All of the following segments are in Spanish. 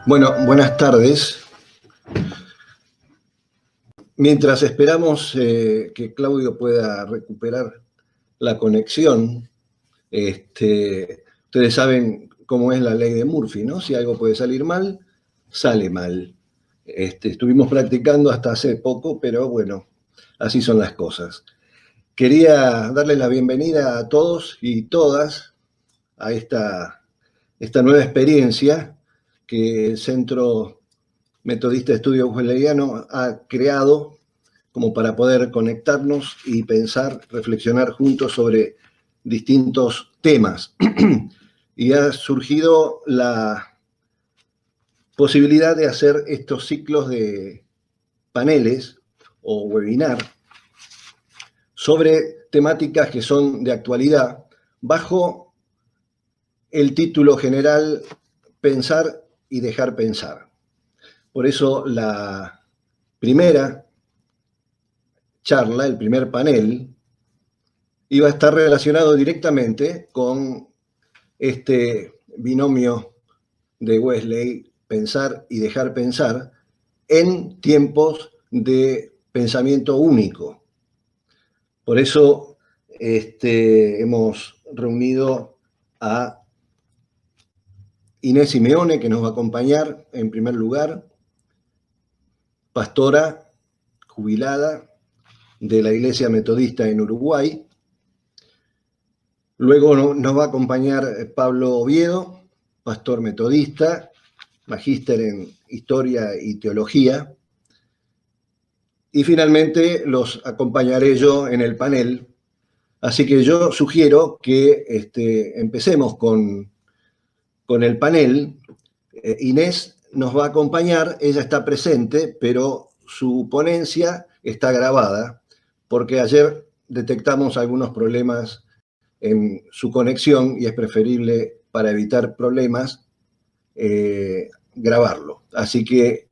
Bueno, buenas tardes. Mientras esperamos que Claudio pueda recuperar la conexión, ustedes saben cómo es la ley de Murphy, ¿no? Si algo puede salir mal, sale mal. Estuvimos practicando hasta hace poco, pero bueno, así son las cosas. Quería darles la bienvenida a todos y todas a esta nueva experiencia que el Centro Metodista de Estudio Wesleyano ha creado como para poder conectarnos y pensar, reflexionar juntos sobre distintos temas. Y ha surgido la posibilidad de hacer estos ciclos de paneles o webinar sobre temáticas que son de actualidad bajo el título general Pensar y dejar pensar. Por eso la primera charla, el primer panel, iba a estar relacionado directamente con este binomio de Wesley, pensar y dejar pensar, en tiempos de pensamiento único. Por eso hemos reunido a Inés Simeone, que nos va a acompañar en primer lugar, pastora jubilada de la Iglesia Metodista en Uruguay. Luego nos va a acompañar Pablo Oviedo, pastor metodista, magíster en Historia y Teología. Y finalmente los acompañaré yo en el panel. Así que yo sugiero que empecemos con el panel. Inés nos va a acompañar, ella está presente, pero su ponencia está grabada, porque ayer detectamos algunos problemas en su conexión y es preferible, para evitar problemas, grabarlo. Así que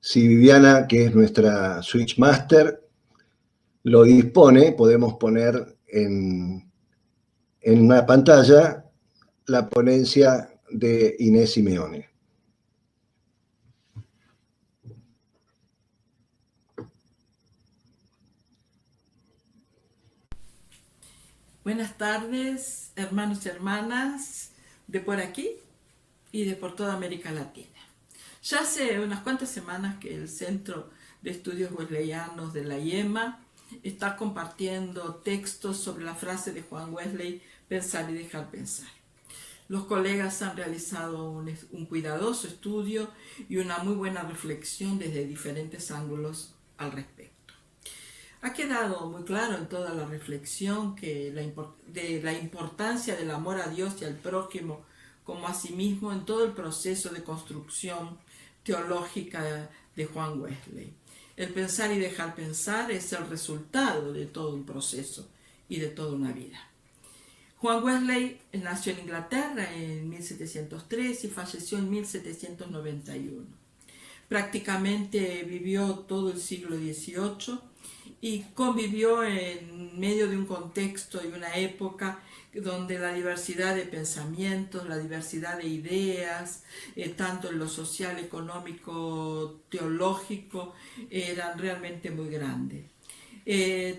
si Viviana, que es nuestra Switchmaster, lo dispone, podemos poner en una pantalla la ponencia de Inés Simeone. Buenas tardes, hermanos y hermanas de por aquí y de por toda América Latina. Ya hace unas cuantas semanas que el Centro de Estudios Wesleyanos de la IEMA está compartiendo textos sobre la frase de Juan Wesley, pensar y dejar pensar. Los colegas han realizado un cuidadoso estudio y una muy buena reflexión desde diferentes ángulos al respecto. Ha quedado muy claro en toda la reflexión que de la importancia del amor a Dios y al prójimo como a sí mismo en todo el proceso de construcción teológica de Juan Wesley. El pensar y dejar pensar es el resultado de todo un proceso y de toda una vida. Juan Wesley nació en Inglaterra en 1703 y falleció en 1791. Prácticamente vivió todo el siglo XVIII y convivió en medio de un contexto y una época donde la diversidad de pensamientos, la diversidad de ideas, tanto en lo social, económico, teológico, eran realmente muy grandes.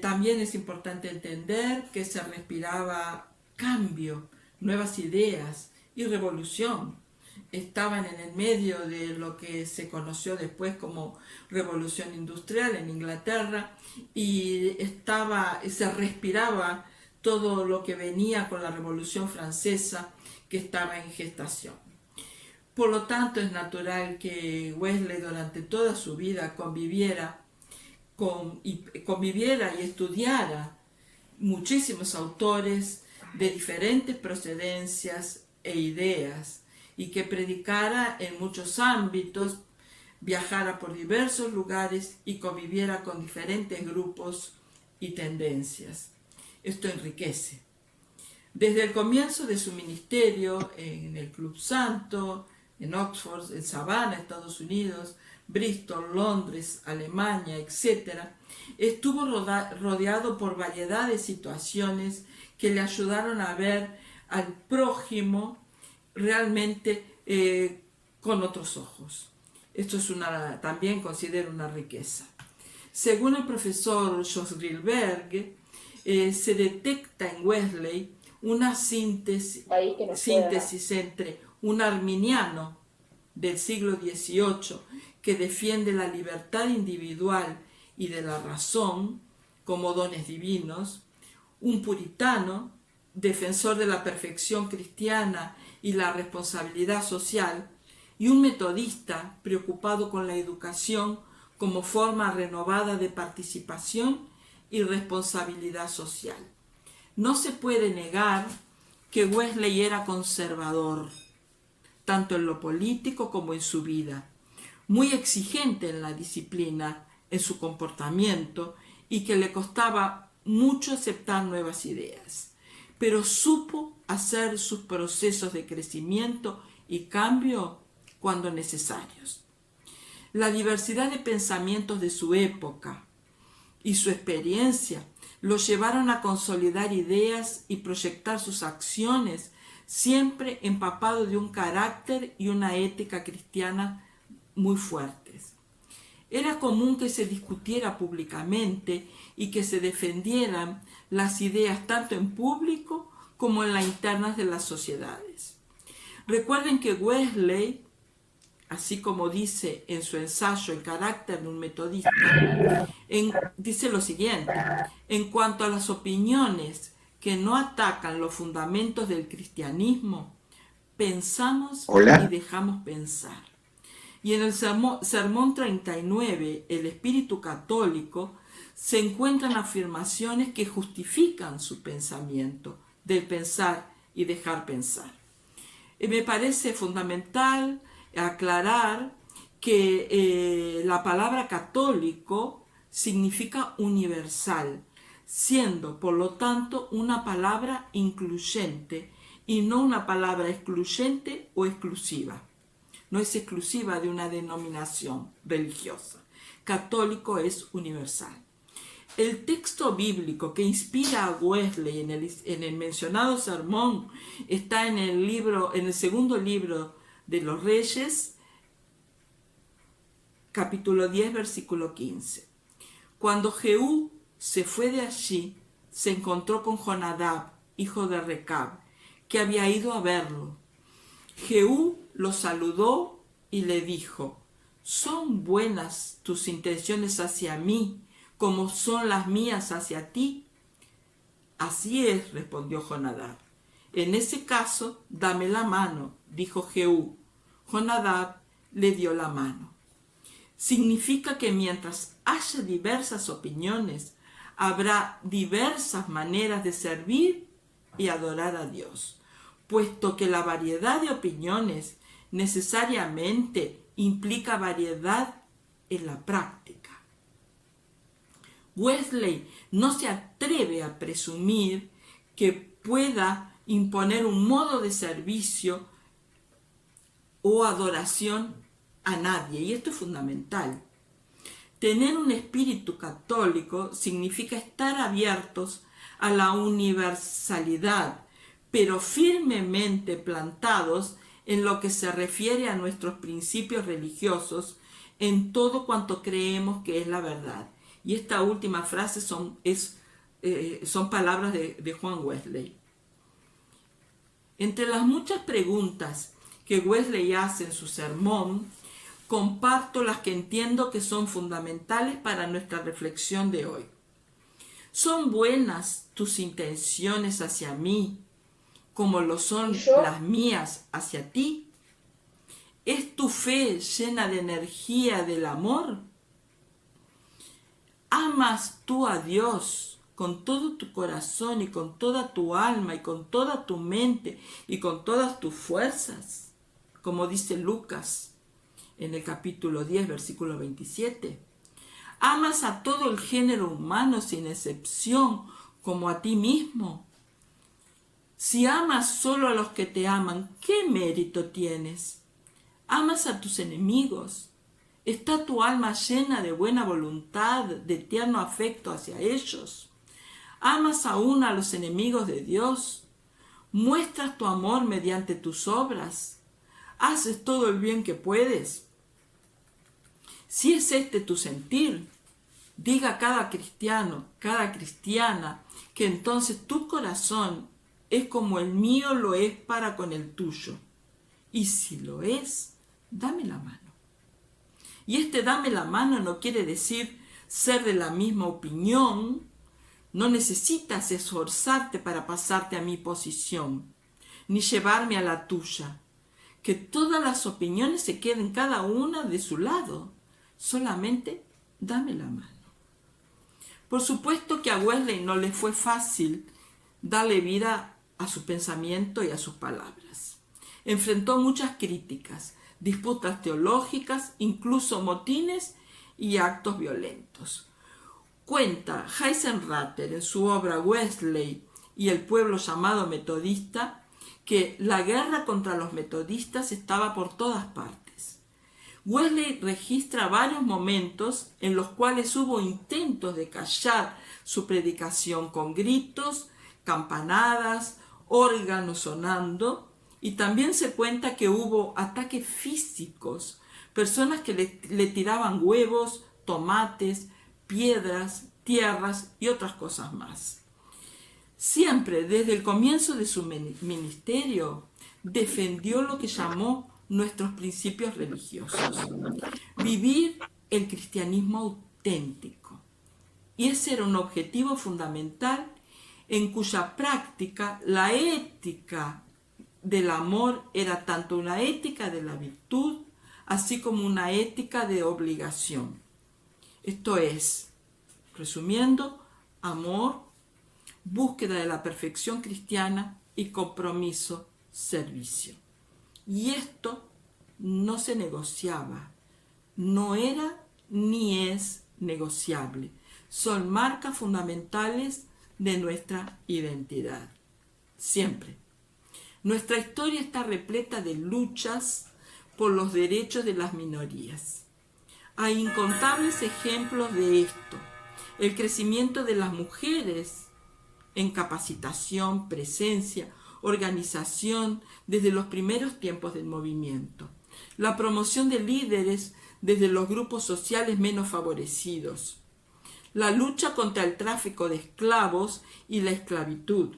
También es importante entender que se respiraba cambio, nuevas ideas y revolución. Estaban en el medio de lo que se conoció después como Revolución Industrial en Inglaterra y se respiraba todo lo que venía con la Revolución Francesa que estaba en gestación. Por lo tanto, es natural que Wesley durante toda su vida conviviera y estudiara muchísimos autores de diferentes procedencias e ideas y que predicara en muchos ámbitos viajara por diversos lugares y conviviera con diferentes grupos y tendencias. Esto enriquece. Desde el comienzo de su ministerio en el Club Santo, en Oxford, en Savannah, Estados Unidos, Bristol, Londres, Alemania, etc., estuvo rodeado por variedad de situaciones que le ayudaron a ver al prójimo realmente con otros ojos. Esto es también considero una riqueza. Según el profesor Josh Greenberg, se detecta en Wesley una síntesis entre un arminiano del siglo XVIII que defiende la libertad individual y de la razón como dones divinos, un puritano, defensor de la perfección cristiana y la responsabilidad social, y un metodista preocupado con la educación como forma renovada de participación y responsabilidad social. No se puede negar que Wesley era conservador, tanto en lo político como en su vida, muy exigente en la disciplina, en su comportamiento, y que le costaba mucho aceptar nuevas ideas, pero supo hacer sus procesos de crecimiento y cambio cuando necesarios. La diversidad de pensamientos de su época y su experiencia lo llevaron a consolidar ideas y proyectar sus acciones, siempre empapado de un carácter y una ética cristiana muy fuertes. Era común que se discutiera públicamente y que se defendieran las ideas tanto en público como en las internas de las sociedades. Recuerden que Wesley, así como dice en su ensayo El carácter de un metodista, dice lo siguiente: en cuanto a las opiniones que no atacan los fundamentos del cristianismo, pensamos y dejamos pensar. Y en el Sermón 39, el espíritu católico, se encuentran afirmaciones que justifican su pensamiento, del pensar y dejar pensar. Me parece fundamental aclarar que la palabra católico significa universal, siendo por lo tanto una palabra incluyente y no una palabra excluyente o exclusiva. No es exclusiva de una denominación religiosa. Católico es universal. El texto bíblico que inspira a Wesley en el mencionado sermón está en el segundo libro de los Reyes, capítulo 10, versículo 15. Cuando Jehú se fue de allí, se encontró con Jonadab, hijo de Recab, que había ido a verlo. Jehú lo saludó y le dijo: ¿son buenas tus intenciones hacia mí como son las mías hacia ti? Así es, respondió Jonadab. En ese caso, dame la mano, dijo Jehú. Jonadab le dio la mano. Significa que mientras haya diversas opiniones, habrá diversas maneras de servir y adorar a Dios, puesto que la variedad de opiniones necesariamente implica variedad en la práctica. Wesley no se atreve a presumir que pueda imponer un modo de servicio o adoración a nadie, y esto es fundamental. Tener un espíritu católico significa estar abiertos a la universalidad, pero firmemente plantados en lo que se refiere a nuestros principios religiosos, en todo cuanto creemos que es la verdad. Y esta última frase son palabras de Juan Wesley. Entre las muchas preguntas que Wesley hace en su sermón, comparto las que entiendo que son fundamentales para nuestra reflexión de hoy. ¿Son buenas tus intenciones hacia mí como lo son las mías hacia ti? ¿Es tu fe llena de energía del amor? ¿Amas tú a Dios con todo tu corazón y con toda tu alma y con toda tu mente y con todas tus fuerzas? Como dice Lucas. en el capítulo 10, versículo 27. Amas a todo el género humano sin excepción, como a ti mismo. Si amas solo a los que te aman, ¿qué mérito tienes? Amas a tus enemigos. ¿Está tu alma llena de buena voluntad, de tierno afecto hacia ellos? ¿Amas aún a los enemigos de Dios? ¿Muestras tu amor mediante tus obras? ¿Haces todo el bien que puedes? Si es este tu sentir, diga cada cristiano, cada cristiana, que entonces tu corazón es como el mío lo es para con el tuyo. Y si lo es, dame la mano. Y este dame la mano no quiere decir ser de la misma opinión. No necesitas esforzarte para pasarte a mi posición, ni llevarme a la tuya. Que todas las opiniones se queden cada una de su lado. Solamente dame la mano. Por supuesto que a Wesley no le fue fácil darle vida a su pensamiento y a sus palabras. Enfrentó muchas críticas, disputas teológicas, incluso motines y actos violentos. Cuenta Heisenrater en su obra Wesley y el pueblo llamado metodista que la guerra contra los metodistas estaba por todas partes. Wesley registra varios momentos en los cuales hubo intentos de callar su predicación con gritos, campanadas, órganos sonando, y también se cuenta que hubo ataques físicos, personas que le tiraban huevos, tomates, piedras, tierras y otras cosas más. Siempre, desde el comienzo de su ministerio, defendió lo que llamó nuestros principios religiosos. Vivir el cristianismo auténtico. Y ese era un objetivo fundamental en cuya práctica la ética del amor era tanto una ética de la virtud, así como una ética de obligación. Esto es, resumiendo, amor, búsqueda de la perfección cristiana y compromiso, servicio. Y esto no se negociaba, no era ni es negociable. Son marcas fundamentales de nuestra identidad. Siempre. Nuestra historia está repleta de luchas por los derechos de las minorías. Hay incontables ejemplos de esto. El crecimiento de las mujeres en capacitación, presencia, organización desde los primeros tiempos del movimiento. La promoción de líderes desde los grupos sociales menos favorecidos. La lucha contra el tráfico de esclavos y la esclavitud.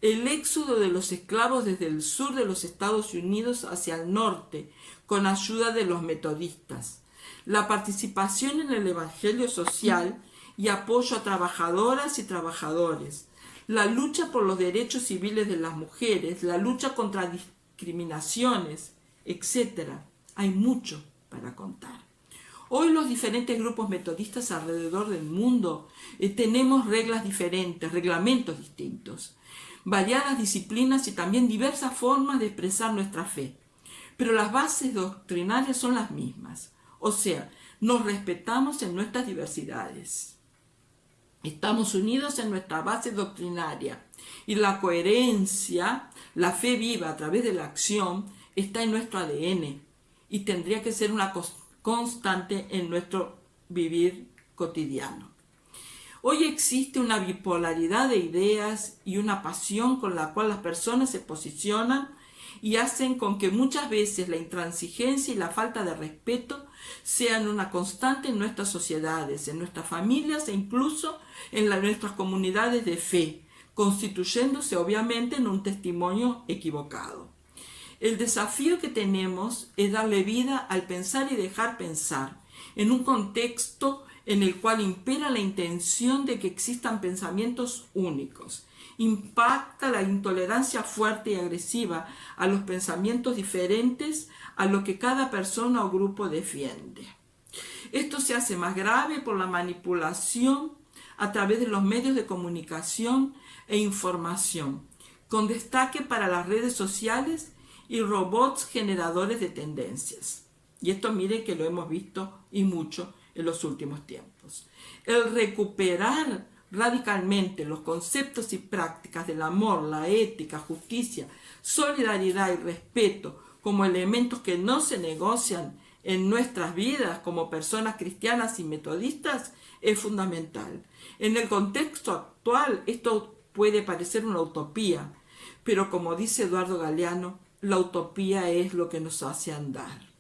El éxodo de los esclavos desde el sur de los Estados Unidos hacia el norte, con ayuda de los metodistas. La participación en el evangelio social y apoyo a trabajadoras y trabajadores. La lucha por los derechos civiles de las mujeres, la lucha contra discriminaciones, etc. Hay mucho para contar. Hoy los diferentes grupos metodistas alrededor del mundo tenemos reglas diferentes, reglamentos distintos, variadas disciplinas y también diversas formas de expresar nuestra fe. Pero las bases doctrinarias son las mismas. O sea, nos respetamos en nuestras diversidades. Estamos unidos en nuestra base doctrinaria y la coherencia, la fe viva a través de la acción, está en nuestro ADN y tendría que ser una constante en nuestro vivir cotidiano. Hoy existe una bipolaridad de ideas y una pasión con la cual las personas se posicionan y hacen con que muchas veces la intransigencia y la falta de respeto sean una constante en nuestras sociedades, en nuestras familias e incluso en nuestras comunidades de fe, constituyéndose obviamente en un testimonio equivocado. El desafío que tenemos es darle vida al pensar y dejar pensar, en un contexto en el cual impera la intención de que existan pensamientos únicos. Impacta la intolerancia fuerte y agresiva a los pensamientos diferentes a lo que cada persona o grupo defiende. Esto se hace más grave por la manipulación a través de los medios de comunicación e información, con destaque para las redes sociales y robots generadores de tendencias. Y esto mire que lo hemos visto y mucho en los últimos tiempos. El recuperar radicalmente los conceptos y prácticas del amor, la ética, justicia, solidaridad y respeto como elementos que no se negocian en nuestras vidas como personas cristianas y metodistas es fundamental. En el contexto actual esto puede parecer una utopía, pero como dice Eduardo Galeano, la utopía es lo que nos hace andar.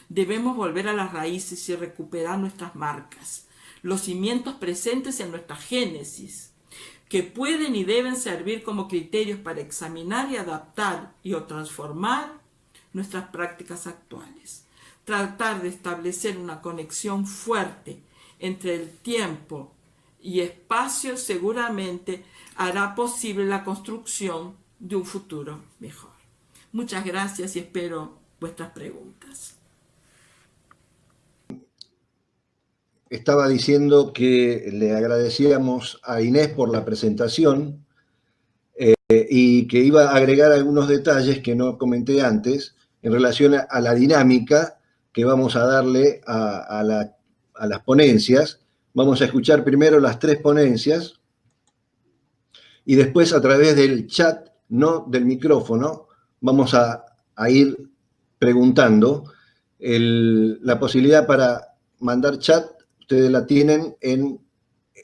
Debemos volver a las raíces y recuperar nuestras marcas, los cimientos presentes en nuestra génesis, que pueden y deben servir como criterios para examinar y adaptar o transformar nuestras prácticas actuales. Tratar de establecer una conexión fuerte entre el tiempo y espacio seguramente hará posible la construcción de un futuro mejor. Muchas gracias y espero vuestras preguntas. Estaba diciendo que le agradecíamos a Inés por la presentación y que iba a agregar algunos detalles que no comenté antes en relación a la dinámica que vamos a darle a las ponencias. Vamos a escuchar primero las 3 ponencias y después a través del chat, no del micrófono, vamos a ir preguntando. La posibilidad para mandar chat, ustedes la tienen en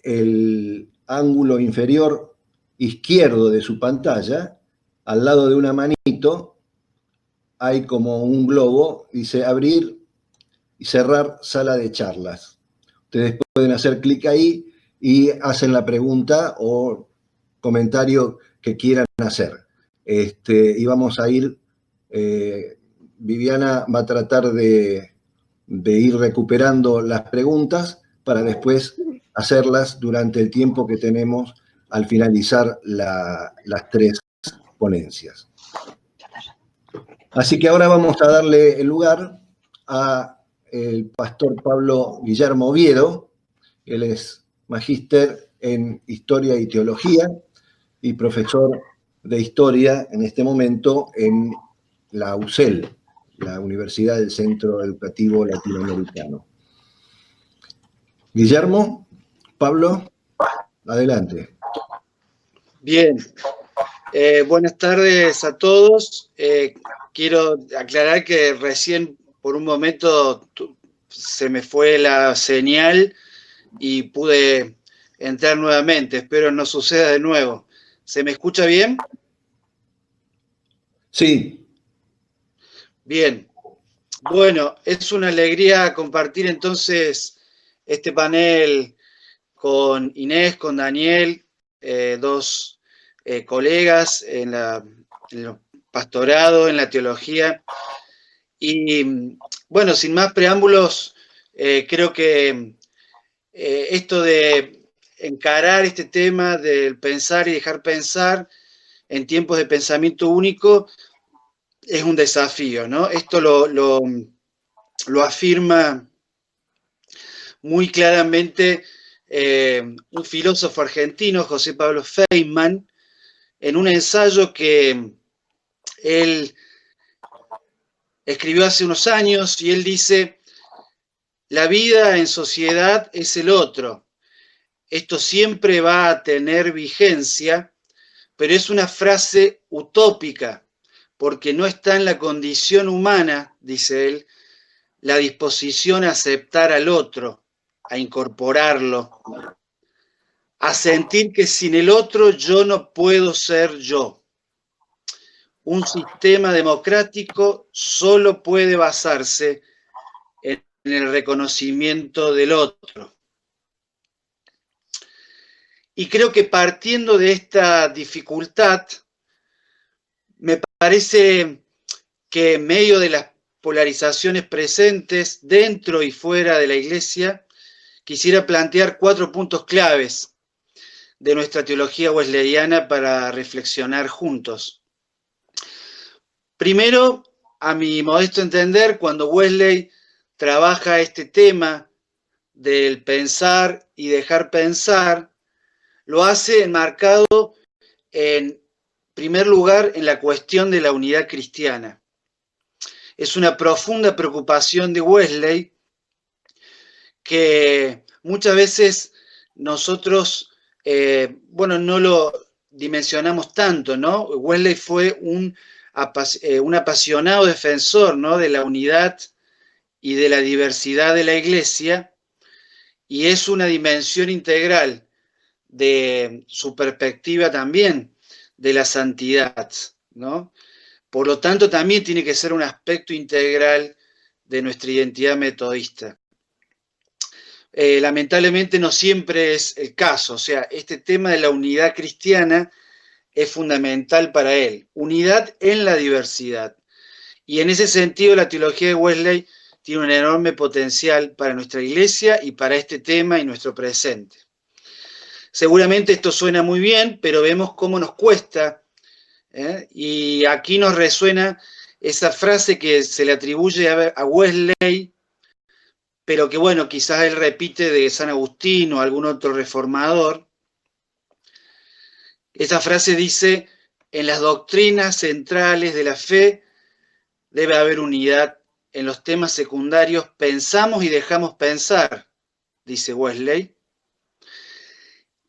el ángulo inferior izquierdo de su pantalla, al lado de una manito, hay como un globo, dice abrir y cerrar sala de charlas. Ustedes pueden hacer clic ahí y hacen la pregunta o comentario que quieran hacer. Y vamos a ir, Viviana va a tratar de ir recuperando las preguntas para después hacerlas durante el tiempo que tenemos al finalizar las 3 ponencias. Así que ahora vamos a darle el lugar al pastor Pablo Guillermo Oviedo. Él es magíster en Historia y Teología y profesor de Historia en este momento en la UCEL, la Universidad del Centro Educativo Latinoamericano. Guillermo, Pablo, adelante. Bien, buenas tardes a todos. Quiero aclarar que recién por un momento se me fue la señal y pude entrar nuevamente. Espero no suceda de nuevo. ¿Se me escucha bien? Sí. Bien. Bueno, es una alegría compartir entonces este panel con Inés, con Daniel, 2 colegas en el pastorado, en la teología. Y bueno, sin más preámbulos, creo que esto de encarar este tema del pensar y dejar pensar en tiempos de pensamiento único es un desafío, ¿no? Esto lo afirma muy claramente un filósofo argentino, José Pablo Feynman, en un ensayo que él escribió hace unos años, y él dice: la vida en sociedad es el otro. Esto siempre va a tener vigencia, pero es una frase utópica, porque no está en la condición humana, dice él, la disposición a aceptar al otro, a incorporarlo, a sentir que sin el otro yo no puedo ser yo. Un sistema democrático solo puede basarse en el reconocimiento del otro. Y creo que partiendo de esta dificultad, me parece que en medio de las polarizaciones presentes dentro y fuera de la Iglesia, quisiera plantear 4 puntos claves de nuestra teología wesleyana para reflexionar juntos. Primero, a mi modesto entender, cuando Wesley trabaja este tema del pensar y dejar pensar, lo hace enmarcado en primer lugar en la cuestión de la unidad cristiana. es una profunda preocupación de Wesley que muchas veces nosotros, no lo dimensionamos tanto, ¿no? Wesley fue un apasionado defensor, ¿no?, de la unidad y de la diversidad de la Iglesia, y es una dimensión integral de su perspectiva también de la santidad, ¿no? Por lo tanto, también tiene que ser un aspecto integral de nuestra identidad metodista. Lamentablemente no siempre es el caso, o sea, este tema de la unidad cristiana es fundamental para él, unidad en la diversidad. Y en ese sentido la teología de Wesley tiene un enorme potencial para nuestra iglesia y para este tema y nuestro presente. Seguramente esto suena muy bien, pero vemos cómo nos cuesta, y aquí nos resuena esa frase que se le atribuye a Wesley, pero que bueno, quizás él repite de San Agustín o algún otro reformador. Esa frase dice: en las doctrinas centrales de la fe debe haber unidad, en los temas secundarios pensamos y dejamos pensar, dice Wesley,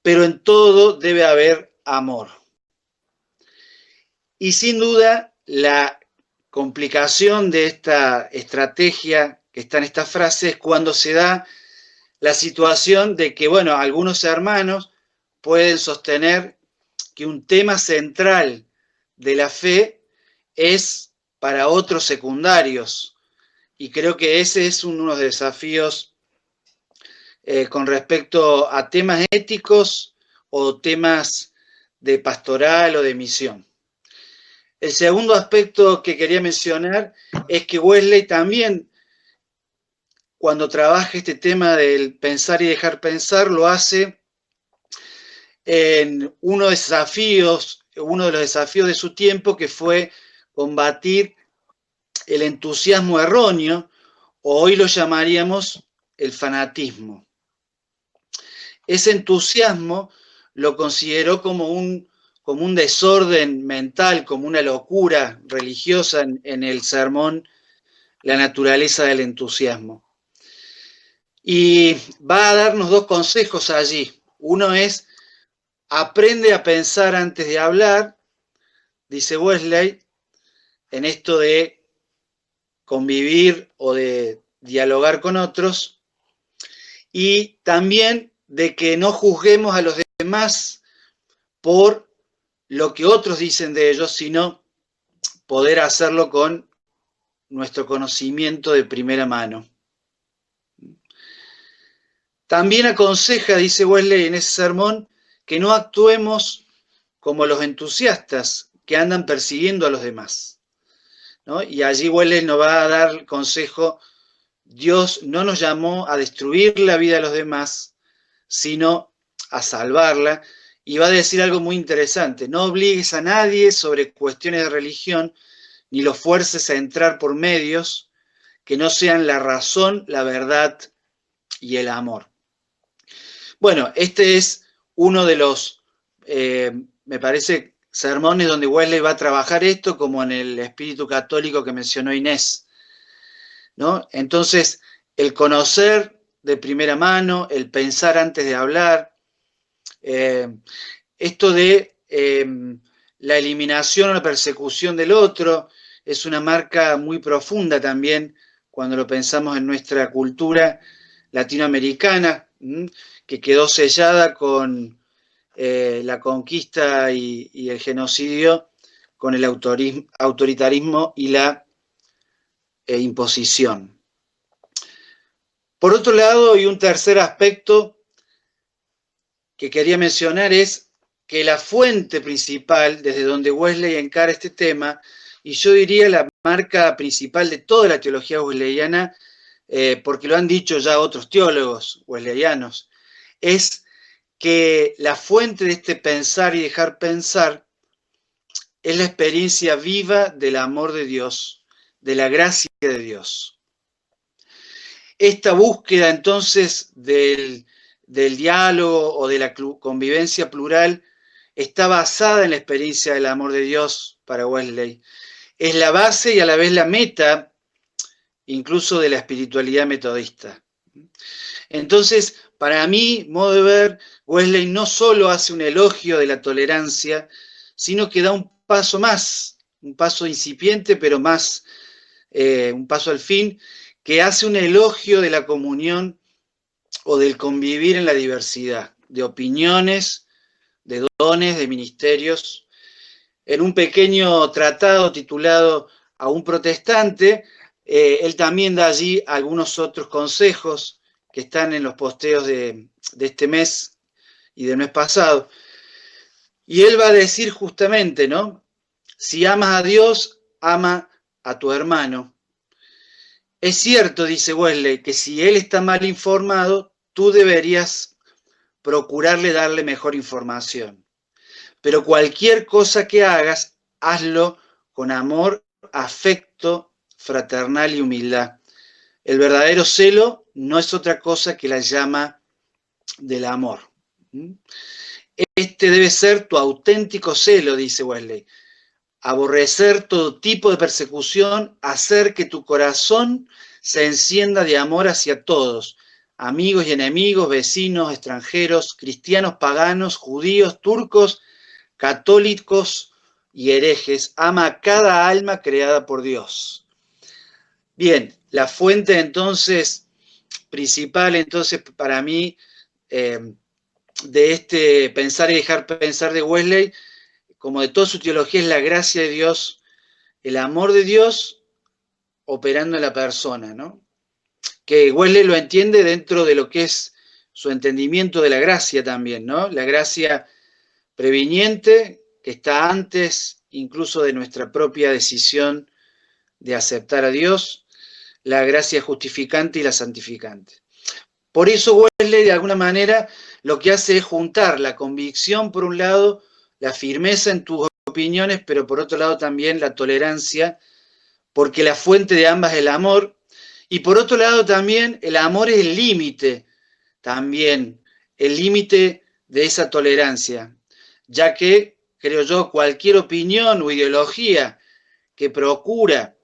pero en todo debe haber amor. Y sin duda, la complicación de esta estrategia que está en esta frase es cuando se da la situación de que, bueno, algunos hermanos pueden sostener que un tema central de la fe es para otros secundarios. Y creo que ese es uno de los desafíos con respecto a temas éticos o temas de pastoral o de misión. El segundo aspecto que quería mencionar es que Wesley también, cuando trabaja este tema del pensar y dejar pensar, lo hace en uno de los desafíos de su tiempo, que fue combatir el entusiasmo erróneo, o hoy lo llamaríamos el fanatismo. Ese entusiasmo lo consideró como un desorden mental, como una locura religiosa en el sermón La naturaleza del entusiasmo. Y va a darnos dos consejos allí. Uno es: aprende a pensar antes de hablar, dice Wesley, en esto de convivir o de dialogar con otros, y también de que no juzguemos a los demás por lo que otros dicen de ellos, sino poder hacerlo con nuestro conocimiento de primera mano. También aconseja, dice Wesley en ese sermón, que no actuemos como los entusiastas que andan persiguiendo a los demás, ¿no? Y allí Wesley nos va a dar el consejo: Dios no nos llamó a destruir la vida de los demás, sino a salvarla. Y va a decir algo muy interesante: no obligues a nadie sobre cuestiones de religión, ni lo fuerces a entrar por medios que no sean la razón, la verdad y el amor. Bueno, este es uno de los, me parece, sermones donde Wesley va a trabajar esto, como en el espíritu católico que mencionó Inés, ¿no? Entonces, el conocer de primera mano, el pensar antes de hablar, esto de la eliminación o la persecución del otro, es una marca muy profunda también cuando lo pensamos en nuestra cultura latinoamericana, que quedó sellada con la conquista y el genocidio, con el autoritarismo y la imposición. Por otro lado, y un tercer aspecto que quería mencionar, es que la fuente principal desde donde Wesley encara este tema, y yo diría la marca principal de toda la teología wesleyana, porque lo han dicho ya otros teólogos wesleyanos, es que la fuente de este pensar y dejar pensar es la experiencia viva del amor de Dios, de la gracia de Dios. Esta búsqueda entonces del diálogo o de la convivencia plural está basada en la experiencia del amor de Dios para Wesley. Es la base y a la vez la meta incluso de la espiritualidad metodista. Entonces, para mí, modo de ver, Wesley no solo hace un elogio de la tolerancia, sino que da un paso más, un paso incipiente, pero más, un paso al fin, que hace un elogio de la comunión o del convivir en la diversidad, de opiniones, de dones, de ministerios. En un pequeño tratado titulado A un protestante, él también da allí algunos otros consejos que están en los posteos de este mes y del mes pasado. Y él va a decir justamente, ¿no? Si amas a Dios, ama a tu hermano. Es cierto, dice Wesley, que si él está mal informado, tú deberías procurarle darle mejor información. Pero cualquier cosa que hagas, hazlo con amor, afecto, fraternal y humildad. El verdadero celo no es otra cosa que la llama del amor. Este debe ser tu auténtico celo, dice Wesley. Aborrecer todo tipo de persecución, hacer que tu corazón se encienda de amor hacia todos, amigos y enemigos, vecinos, extranjeros, cristianos, paganos, judíos, turcos, católicos y herejes. Ama a cada alma creada por Dios. Bien, la fuente entonces principal entonces para mí de este pensar y dejar pensar de Wesley, como de toda su teología, es la gracia de Dios, el amor de Dios operando en la persona, ¿no? Que Wesley lo entiende dentro de lo que es su entendimiento de la gracia también, ¿no? La gracia previniente que está antes incluso de nuestra propia decisión de aceptar a Dios, la gracia justificante y la santificante. Por eso Wesley, de alguna manera, lo que hace es juntar la convicción, por un lado, la firmeza en tus opiniones, pero por otro lado también la tolerancia, porque la fuente de ambas es el amor, y por otro lado también el amor es el límite, también el límite de esa tolerancia, ya que, creo yo, cualquier opinión o ideología que procura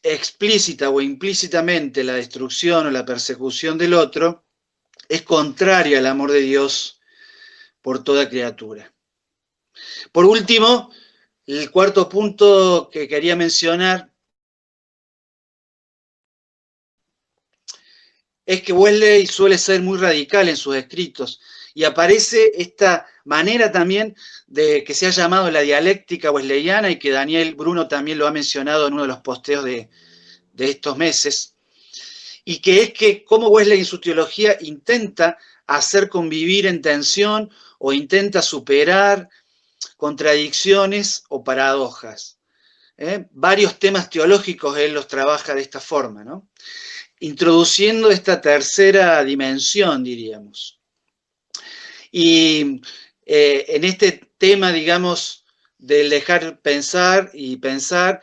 explícita o implícitamente la destrucción o la persecución del otro, es contraria al amor de Dios por toda criatura. Por último, el cuarto punto que quería mencionar es que Wesley suele ser muy radical en sus escritos y aparece esta manera también de que se ha llamado la dialéctica wesleyana y que Daniel Bruno también lo ha mencionado en uno de los posteos de estos meses, y que es que cómo Wesley en su teología intenta hacer convivir en tensión o intenta superar contradicciones o paradojas. Varios temas teológicos él los trabaja de esta forma, ¿no? Introduciendo esta tercera dimensión, diríamos. Y en este tema, digamos, del dejar pensar y pensar,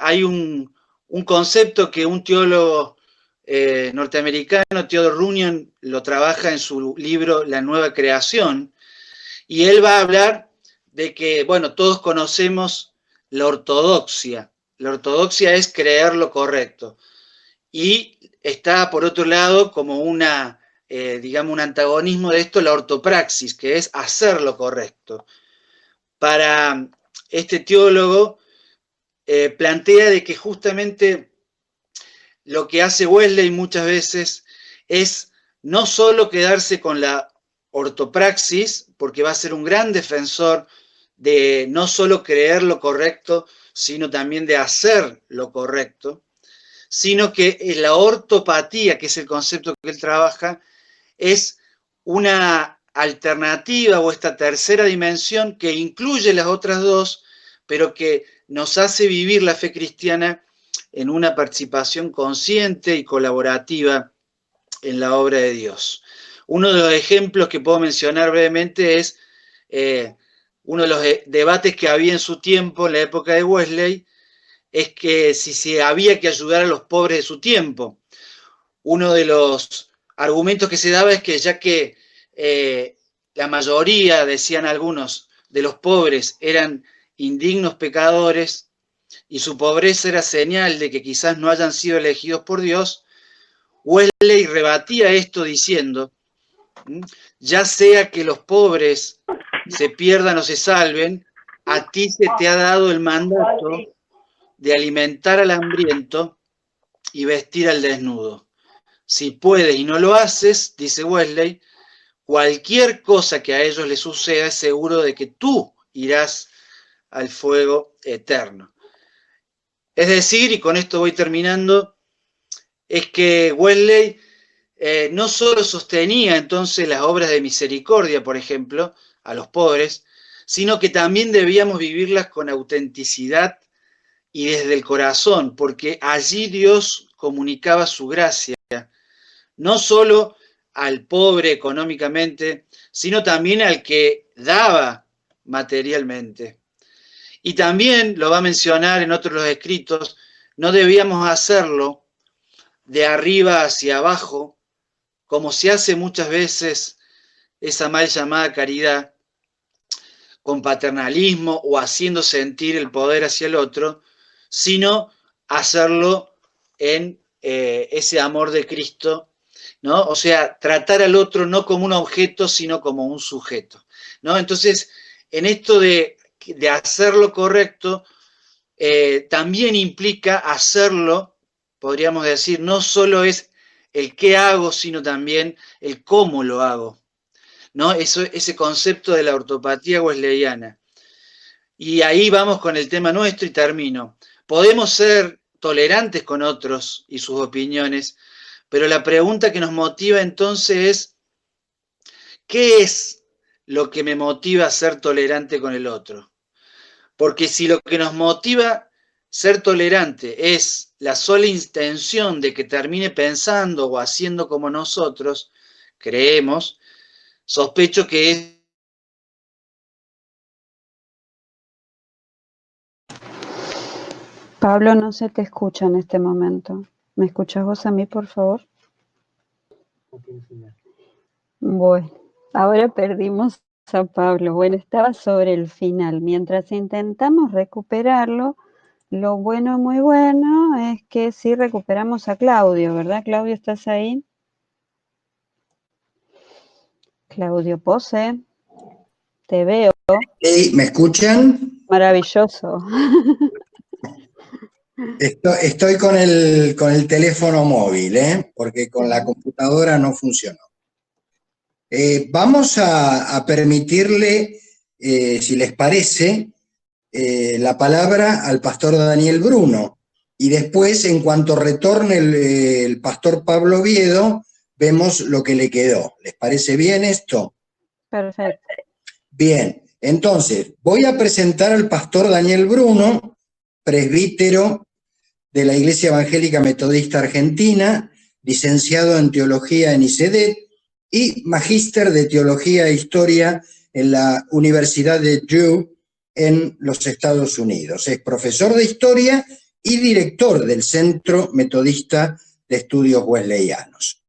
hay un concepto que un teólogo norteamericano, Theodore Runyon, lo trabaja en su libro La Nueva Creación, y él va a hablar de que, bueno, todos conocemos la ortodoxia. La ortodoxia es creer lo correcto. Y está, por otro lado, como una, digamos, un antagonismo de esto, la ortopraxis, que es hacer lo correcto. Para este teólogo, plantea de que justamente lo que hace Wesley muchas veces es no solo quedarse con la ortopraxis, porque va a ser un gran defensor de no solo creer lo correcto, sino también de hacer lo correcto, sino que la ortopatía, que es el concepto que él trabaja, es una alternativa o esta tercera dimensión que incluye las otras dos, pero que nos hace vivir la fe cristiana en una participación consciente y colaborativa en la obra de Dios. Uno de los ejemplos que puedo mencionar brevemente es uno de los debates que había en su tiempo, en la época de Wesley, es que si había que ayudar a los pobres de su tiempo. Uno de los argumentos que se daba es que ya que la mayoría, decían algunos, de los pobres eran indignos pecadores, y su pobreza era señal de que quizás no hayan sido elegidos por Dios, Wesley rebatía esto diciendo, ya sea que los pobres se pierdan o se salven, a ti se te ha dado el mandato de alimentar al hambriento y vestir al desnudo. Si puedes y no lo haces, dice Wesley, cualquier cosa que a ellos les suceda es seguro de que tú irás al fuego eterno. Es decir, y con esto voy terminando, es que Wesley no solo sostenía entonces las obras de misericordia, por ejemplo, a los pobres, sino que también debíamos vivirlas con autenticidad y desde el corazón, porque allí Dios comunicaba su gracia, no solo al pobre económicamente, sino también al que daba materialmente. Y también, lo va a mencionar en otros de los escritos, no debíamos hacerlo de arriba hacia abajo, como se hace muchas veces esa mal llamada caridad, con paternalismo o haciendo sentir el poder hacia el otro, sino hacerlo en ese amor de Cristo, ¿no? O sea, tratar al otro no como un objeto, sino como un sujeto, ¿no? Entonces, en esto de hacerlo correcto, también implica hacerlo, podríamos decir, no solo es el qué hago, sino también el cómo lo hago, ¿no? Ese concepto de la ortopatía wesleyana. Y ahí vamos con el tema nuestro y termino. Podemos ser tolerantes con otros y sus opiniones, pero la pregunta que nos motiva entonces es, ¿qué es lo que me motiva a ser tolerante con el otro? Porque si lo que nos motiva ser tolerante es la sola intención de que termine pensando o haciendo como nosotros creemos, sospecho que es... Pablo, no se te escucha en este momento. ¿Me escuchas vos a mí, por favor? Bueno, ahora perdimos a Pablo. Bueno, estaba sobre el final. Mientras intentamos recuperarlo, lo bueno, muy bueno, es que sí recuperamos a Claudio, ¿verdad? Claudio, ¿estás ahí? Claudio Pose, te veo. Hey, ¿me escuchan? Maravilloso. Estoy con el teléfono móvil, porque con la computadora no funcionó. Vamos a permitirle, si les parece, la palabra al pastor Daniel Bruno. Y después, en cuanto retorne el pastor Pablo Oviedo, vemos lo que le quedó. ¿Les parece bien esto? Perfecto. Bien, entonces, voy a presentar al pastor Daniel Bruno, presbítero de la Iglesia Evangélica Metodista Argentina, licenciado en Teología en ICEDET y magíster de Teología e Historia en la Universidad de Drew en los Estados Unidos. Es profesor de Historia y director del Centro Metodista de Estudios Wesleyanos.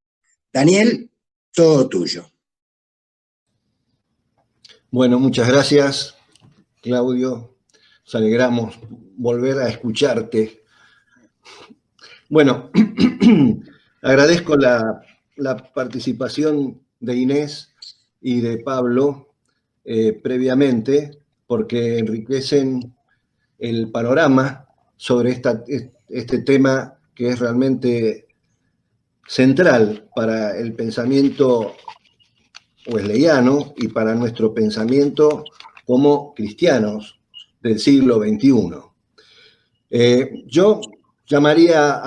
Daniel, todo tuyo. Bueno, muchas gracias, Claudio. Nos alegramos volver a escucharte. Bueno, agradezco la participación de Inés y de Pablo previamente, porque enriquecen el panorama sobre este tema que es realmente central para el pensamiento wesleyano y para nuestro pensamiento como cristianos del siglo XXI. Yo llamaría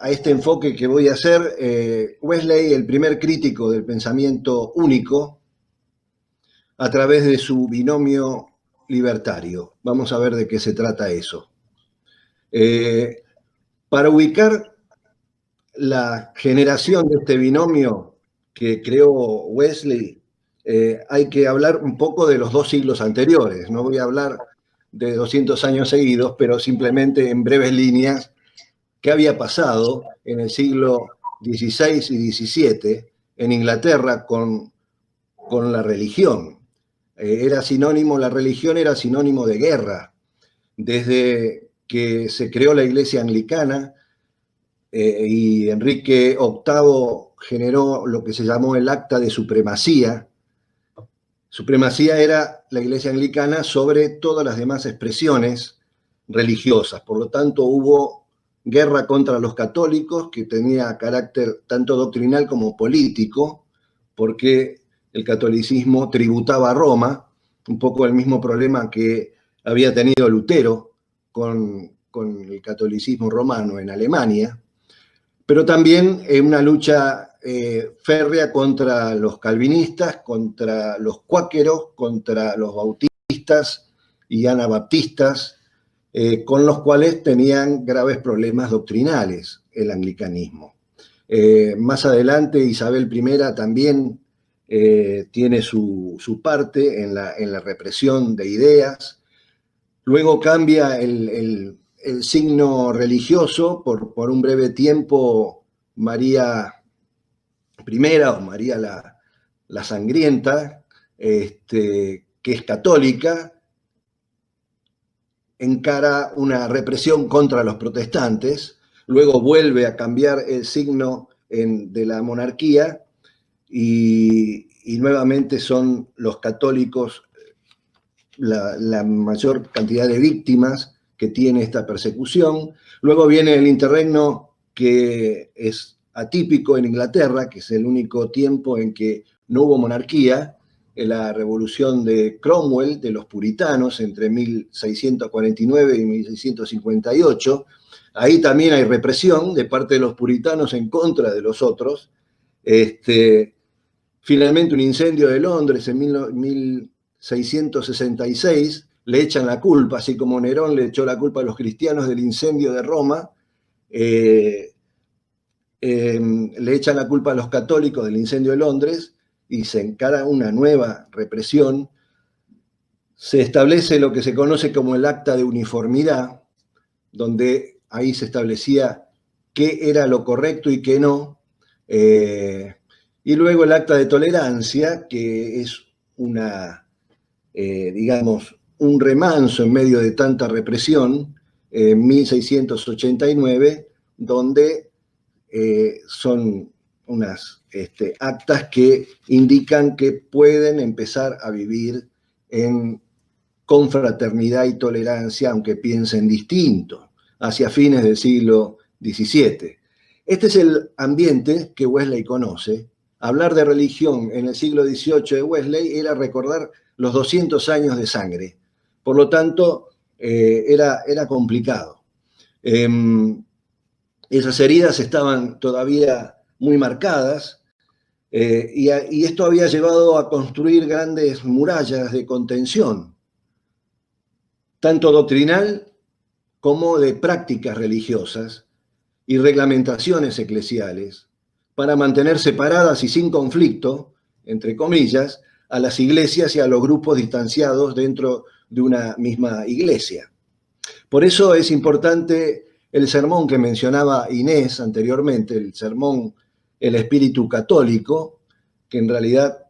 a este enfoque que voy a hacer Wesley el primer crítico del pensamiento único a través de su binomio libertario. Vamos a ver de qué se trata eso. Para ubicar la generación de este binomio que creó Wesley, hay que hablar un poco de los 2 siglos anteriores. No voy a hablar de 200 años seguidos, pero simplemente en breves líneas, qué había pasado en el siglo XVI y XVII en Inglaterra con la religión. La religión era sinónimo de guerra. Desde que se creó la Iglesia Anglicana y Enrique VIII generó lo que se llamó el Acta de Supremacía. Supremacía era la Iglesia Anglicana sobre todas las demás expresiones religiosas. Por lo tanto, hubo guerra contra los católicos, que tenía carácter tanto doctrinal como político, porque el catolicismo tributaba a Roma, un poco el mismo problema que había tenido Lutero con el catolicismo romano en Alemania, pero también una lucha férrea contra los calvinistas, contra los cuáqueros, contra los bautistas y anabaptistas, con los cuales tenían graves problemas doctrinales el anglicanismo. Más adelante Isabel I también tiene su parte en la represión de ideas. Luego cambia el signo religioso por un breve tiempo. María I o María la Sangrienta, que es católica, encara una represión contra los protestantes. Luego vuelve a cambiar el signo de la monarquía y nuevamente son los católicos la mayor cantidad de víctimas que tiene esta persecución. Luego viene el interregno, que es atípico en Inglaterra, que es el único tiempo en que no hubo monarquía, en la revolución de Cromwell, de los puritanos, entre 1649 y 1658. Ahí también hay represión de parte de los puritanos en contra de los otros. Finalmente un incendio de Londres en 1666, le echan la culpa, así como Nerón le echó la culpa a los cristianos del incendio de Roma, le echan la culpa a los católicos del incendio de Londres y se encara una nueva represión. Se establece lo que se conoce como el Acta de Uniformidad, donde ahí se establecía qué era lo correcto y qué no. Y luego el Acta de Tolerancia, que es digamos, un remanso en medio de tanta represión, en 1689, donde son unas actas que indican que pueden empezar a vivir en confraternidad y tolerancia, aunque piensen distinto, hacia fines del siglo XVII. Este es el ambiente que Wesley conoce. Hablar de religión en el siglo XVIII de Wesley era recordar los 200 años de sangre. Por lo tanto, era complicado. Esas heridas estaban todavía muy marcadas y esto había llevado a construir grandes murallas de contención, tanto doctrinal como de prácticas religiosas y reglamentaciones eclesiales, para mantener separadas y sin conflicto, entre comillas, a las iglesias y a los grupos distanciados dentro de una misma iglesia. Por eso es importante el sermón que mencionaba Inés anteriormente, el sermón El Espíritu Católico, que en realidad,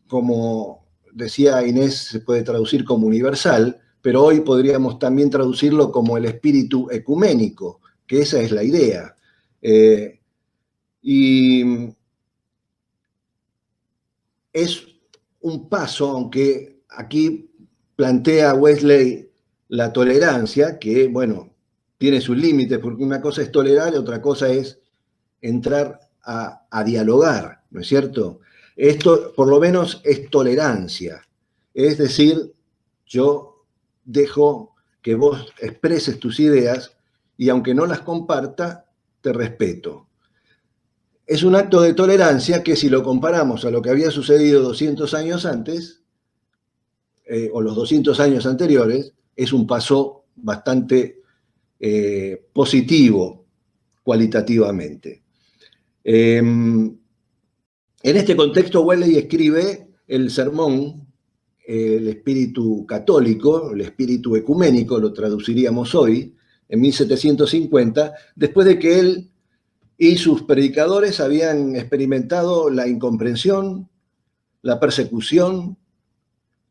como decía Inés, se puede traducir como universal, pero hoy podríamos también traducirlo como el Espíritu Ecuménico, que esa es la idea. Y es un paso, aunque aquí plantea Wesley la tolerancia, que, bueno, tiene sus límites, porque una cosa es tolerar y otra cosa es entrar a dialogar, ¿no es cierto? Esto, por lo menos, es tolerancia. Es decir, yo dejo que vos expreses tus ideas y aunque no las comparta, te respeto. Es un acto de tolerancia que, si lo comparamos a lo que había sucedido 200 años antes, o los 200 años anteriores, es un paso bastante positivo cualitativamente. En este contexto, Wesley escribe el sermón El Espíritu Católico, el Espíritu Ecuménico, lo traduciríamos hoy, en 1750, después de que él y sus predicadores habían experimentado la incomprensión, la persecución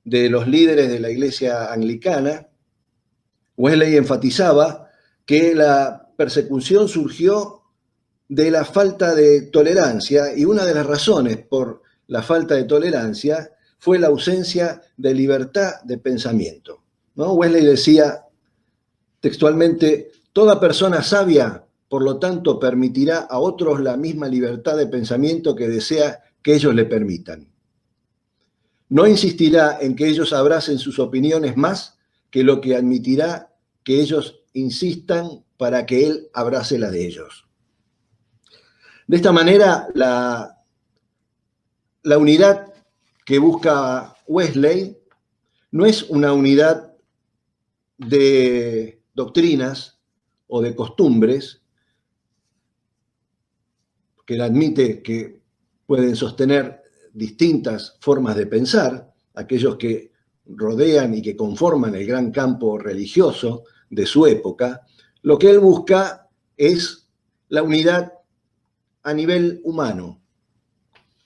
de los líderes de la Iglesia anglicana, Wesley enfatizaba que la persecución surgió de la falta de tolerancia, y una de las razones por la falta de tolerancia fue la ausencia de libertad de pensamiento, ¿no? Wesley decía textualmente: toda persona sabia, por lo tanto, permitirá a otros la misma libertad de pensamiento que desea que ellos le permitan. No insistirá en que ellos abracen sus opiniones más que lo que admitirá que ellos insistan para que él abrace la de ellos. De esta manera, la unidad que busca Wesley no es una unidad de doctrinas o de costumbres, que él admite que pueden sostener distintas formas de pensar, aquellos que rodean y que conforman el gran campo religioso de su época. Lo que él busca es la unidad a nivel humano,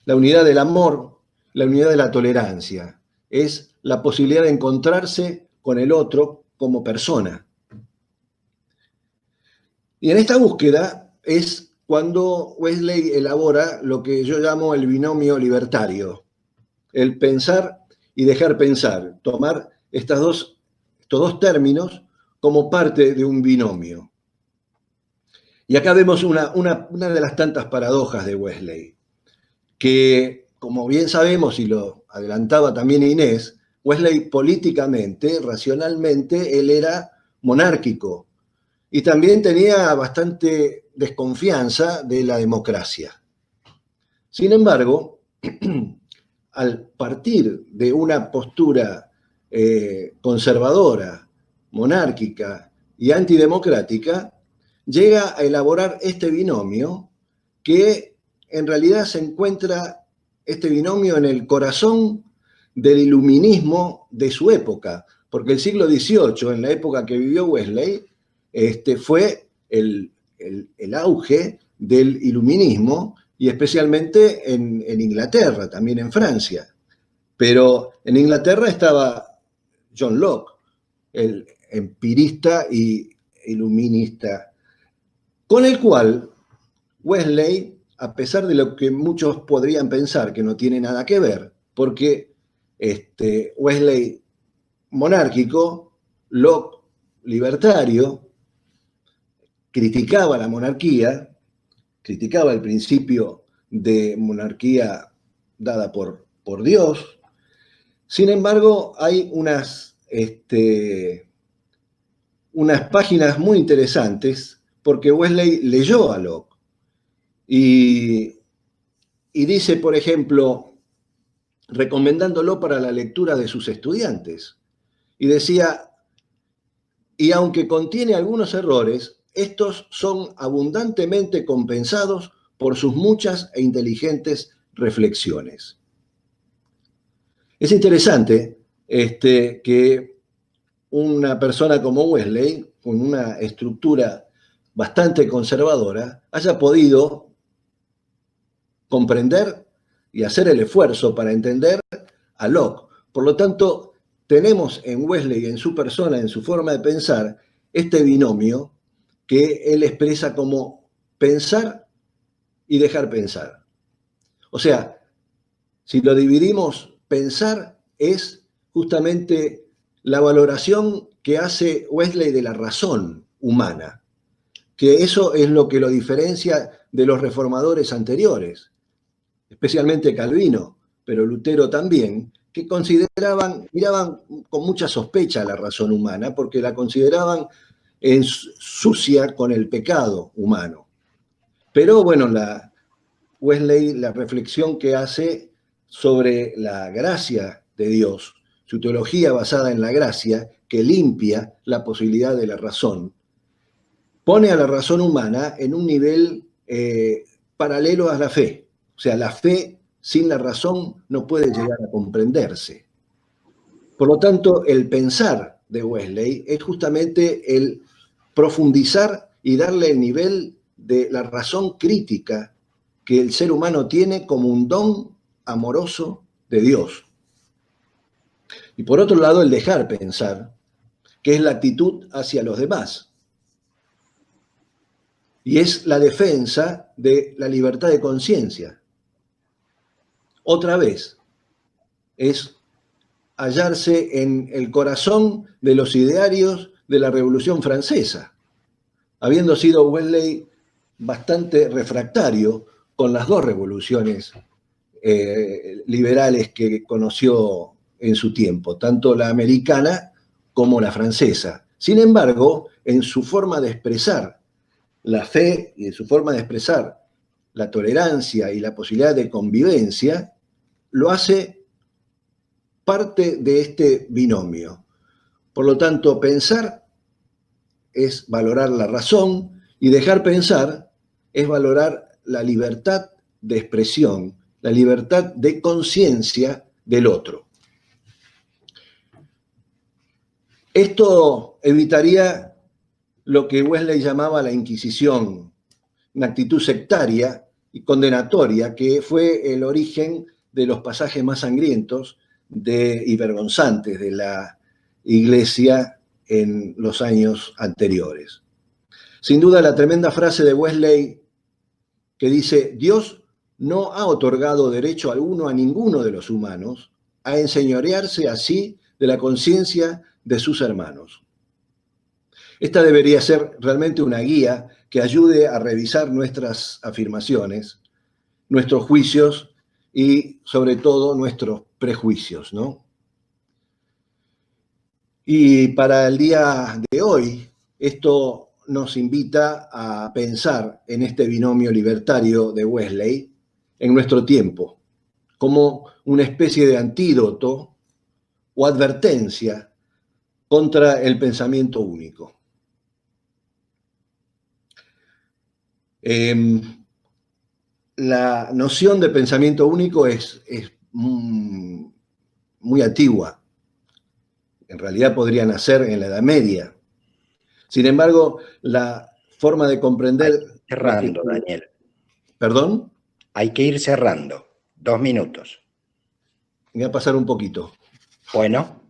la unidad del amor, la unidad de la tolerancia. Es la posibilidad de encontrarse con el otro como persona. Y en esta búsqueda es cuando Wesley elabora lo que yo llamo el binomio libertario, el pensar y dejar pensar, tomar estos dos términos como parte de un binomio. Y acá vemos una de las tantas paradojas de Wesley, que, como bien sabemos, y lo adelantaba también Inés, Wesley políticamente, racionalmente, él era monárquico y también tenía bastante desconfianza de la democracia. Sin embargo, al partir de una postura conservadora, monárquica y antidemocrática, llega a elaborar este binomio que en realidad se encuentra, este binomio, en el corazón del iluminismo de su época, porque el siglo XVIII, en la época que vivió Wesley, fue el auge del iluminismo, y especialmente en Inglaterra, también en Francia. Pero en Inglaterra estaba John Locke, el empirista y iluminista, con el cual Wesley, a pesar de lo que muchos podrían pensar que no tiene nada que ver, porque Wesley monárquico, Locke libertario, criticaba la monarquía, criticaba el principio de monarquía dada por Dios. Sin embargo, hay unas páginas muy interesantes, porque Wesley leyó a Locke y dice, por ejemplo, recomendándolo para la lectura de sus estudiantes, y decía: y aunque contiene algunos errores, estos son abundantemente compensados por sus muchas e inteligentes reflexiones. Es interesante que una persona como Wesley, con una estructura bastante conservadora, haya podido comprender y hacer el esfuerzo para entender a Locke. Por lo tanto, tenemos en Wesley, en su persona, en su forma de pensar, este binomio que él expresa como pensar y dejar pensar. O sea, si lo dividimos, pensar es justamente la valoración que hace Wesley de la razón humana, que eso es lo que lo diferencia de los reformadores anteriores, especialmente Calvino, pero Lutero también, que miraban con mucha sospecha la razón humana, porque la consideraban sucia con el pecado humano. Pero bueno, Wesley, la reflexión que hace sobre la gracia de Dios, su teología basada en la gracia, que limpia la posibilidad de la razón, pone a la razón humana en un nivel paralelo a la fe. O sea, la fe sin la razón no puede llegar a comprenderse. Por lo tanto, el pensar de Wesley es justamente el profundizar y darle el nivel de la razón crítica que el ser humano tiene como un don amoroso de Dios. Y por otro lado, el dejar pensar que es la actitud hacia los demás. Y es la defensa de la libertad de conciencia. Otra vez, es hallarse en el corazón de los idearios de la Revolución Francesa, habiendo sido Wesley bastante refractario con las dos revoluciones liberales que conoció en su tiempo, tanto la americana como la francesa. Sin embargo, en su forma de expresar la fe y en su forma de expresar la tolerancia y la posibilidad de convivencia, lo hace parte de este binomio. Por lo tanto, pensar es valorar la razón y dejar pensar es valorar la libertad de expresión, la libertad de conciencia del otro. Esto evitaría lo que Wesley llamaba la Inquisición, una actitud sectaria y condenatoria que fue el origen de los pasajes más sangrientos y vergonzantes de la Iglesia en los años anteriores. Sin duda, la tremenda frase de Wesley que dice: Dios no ha otorgado derecho alguno a ninguno de los humanos a enseñorearse así de la conciencia de sus hermanos. Esta debería ser realmente una guía que ayude a revisar nuestras afirmaciones, nuestros juicios y, sobre todo, nuestros prejuicios, ¿no? Y para el día de hoy, esto nos invita a pensar en este binomio libertario de Wesley en nuestro tiempo, como una especie de antídoto o advertencia contra el pensamiento único. La noción de pensamiento único es muy antigua. En realidad podría nacer en la Edad Media. Sin embargo, la forma de comprender... Cerrando, Daniel. ¿Perdón? Hay que ir cerrando. 2 minutos. Voy a pasar un poquito. Bueno.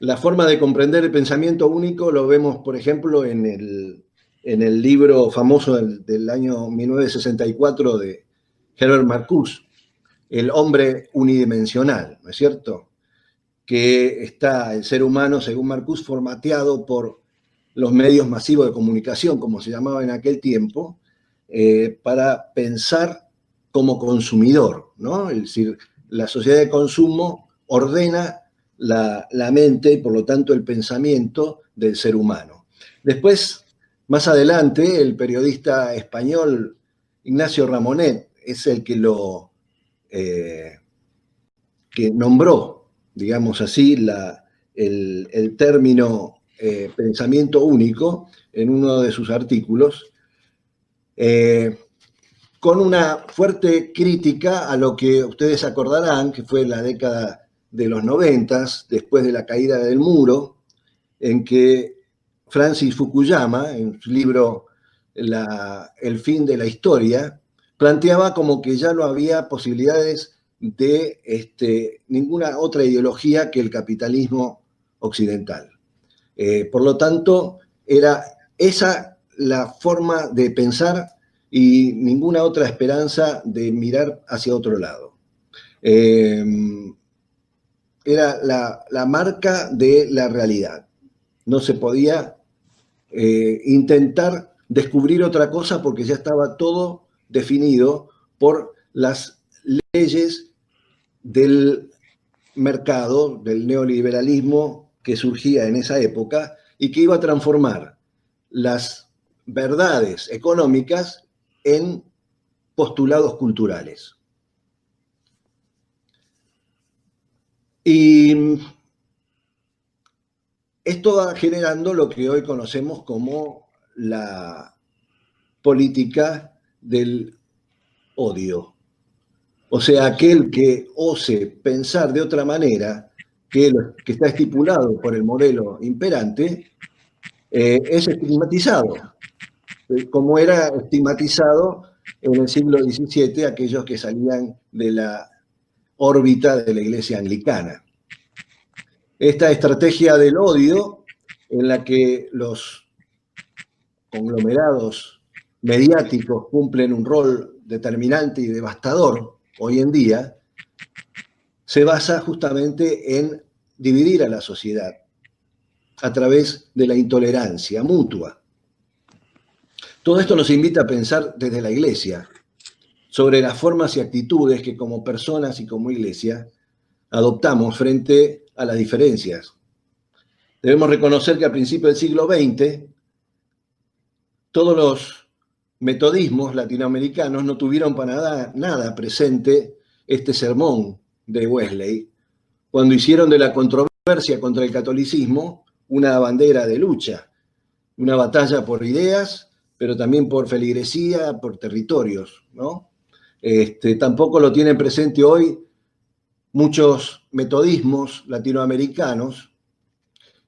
La forma de comprender el pensamiento único lo vemos, por ejemplo, en el libro famoso del año 1964 de Herbert Marcuse, El hombre unidimensional, ¿no es cierto? Que está el ser humano, según Marcuse, formateado por los medios masivos de comunicación, como se llamaba en aquel tiempo, para pensar como consumidor, ¿no? Es decir, la sociedad de consumo ordena la mente y, por lo tanto, el pensamiento del ser humano. Después, más adelante, el periodista español Ignacio Ramonet es el que que nombró, digamos así, el término pensamiento único en uno de sus artículos, con una fuerte crítica a lo que ustedes acordarán, que fue la década de los 90, después de la caída del muro, en que Francis Fukuyama, en su libro El fin de la historia, planteaba como que ya no había posibilidades de ninguna otra ideología que el capitalismo occidental. Por lo tanto, era esa la forma de pensar y ninguna otra esperanza de mirar hacia otro lado. Era la marca de la realidad. No se podía intentar descubrir otra cosa porque ya estaba todo definido por las leyes del mercado, del neoliberalismo que surgía en esa época y que iba a transformar las verdades económicas en postulados culturales. Y esto va generando lo que hoy conocemos como la política del odio. O sea, aquel que ose pensar de otra manera que lo que está estipulado por el modelo imperante, es estigmatizado, como era estigmatizado en el siglo XVII aquellos que salían de la órbita de la Iglesia anglicana. Esta estrategia del odio, en la que los conglomerados mediáticos cumplen un rol determinante y devastador hoy en día, se basa justamente en dividir a la sociedad a través de la intolerancia mutua. Todo esto nos invita a pensar desde la Iglesia sobre las formas y actitudes que como personas y como Iglesia adoptamos frente a las diferencias. Debemos reconocer que a principios del siglo XX todos los metodismos latinoamericanos no tuvieron para nada presente este sermón de Wesley cuando hicieron de la controversia contra el catolicismo una bandera de lucha, una batalla por ideas, pero también por feligresía, por territorios, ¿no? Tampoco lo tienen presente hoy muchos metodismos latinoamericanos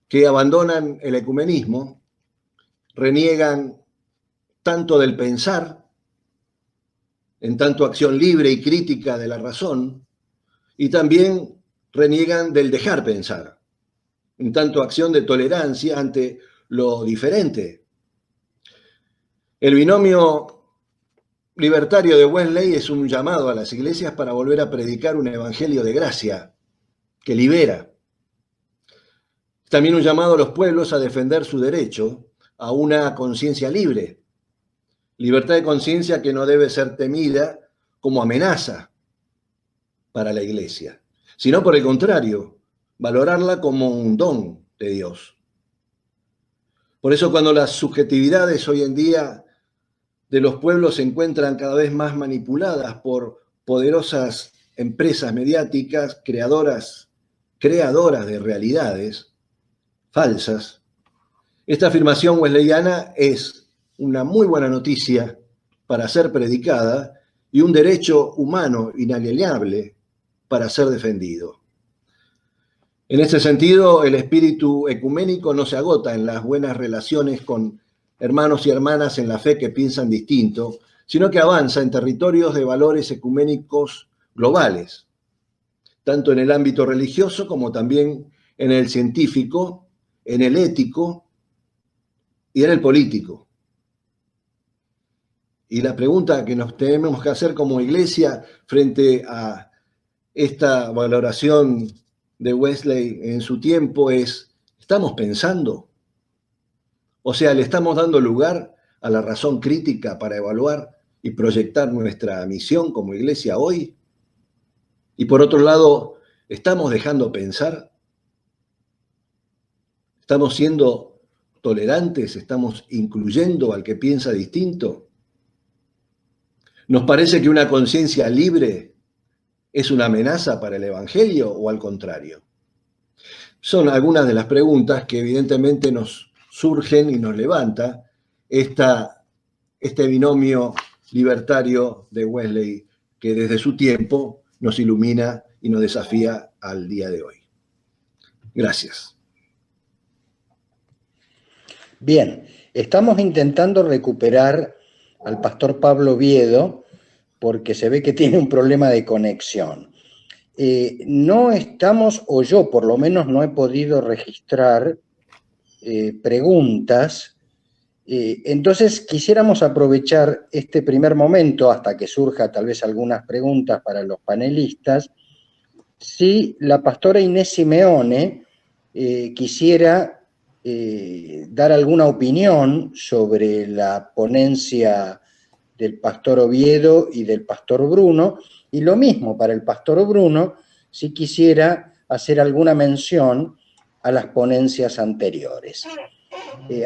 que abandonan el ecumenismo, reniegan tanto del pensar, en tanto acción libre y crítica de la razón, y también reniegan del dejar pensar, en tanto acción de tolerancia ante lo diferente. El binomio libertario de Wesley es un llamado a las iglesias para volver a predicar un evangelio de gracia que libera. También un llamado a los pueblos a defender su derecho a una conciencia libre. Libertad de conciencia que no debe ser temida como amenaza para la iglesia, sino por el contrario, valorarla como un don de Dios. Por eso cuando las subjetividades hoy en día de los pueblos se encuentran cada vez más manipuladas por poderosas empresas mediáticas, creadoras de realidades falsas, esta afirmación wesleyana es una muy buena noticia para ser predicada y un derecho humano inalienable para ser defendido. En este sentido, el espíritu ecuménico no se agota en las buenas relaciones con hermanos y hermanas en la fe que piensan distinto, sino que avanza en territorios de valores ecuménicos globales, tanto en el ámbito religioso como también en el científico, en el ético y en el político. Y la pregunta que nos tenemos que hacer como iglesia frente a esta valoración de Wesley en su tiempo es, ¿estamos pensando? O sea, ¿le estamos dando lugar a la razón crítica para evaluar y proyectar nuestra misión como iglesia hoy? Y por otro lado, ¿estamos dejando pensar? ¿Estamos siendo tolerantes? ¿Estamos incluyendo al que piensa distinto? ¿Nos parece que una conciencia libre es una amenaza para el Evangelio o al contrario? Son algunas de las preguntas que evidentemente nos surgen y nos levanta este binomio libertario de Wesley que desde su tiempo nos ilumina y nos desafía al día de hoy. Gracias. Bien, estamos intentando recuperar al pastor Pablo Oviedo porque se ve que tiene un problema de conexión. No estamos, o yo por lo menos no he podido registrar preguntas, entonces quisiéramos aprovechar este primer momento hasta que surja tal vez algunas preguntas para los panelistas, si la pastora Inés Simeone quisiera dar alguna opinión sobre la ponencia del pastor Oviedo y del pastor Bruno, y lo mismo para el pastor Bruno, si quisiera hacer alguna mención a las ponencias anteriores.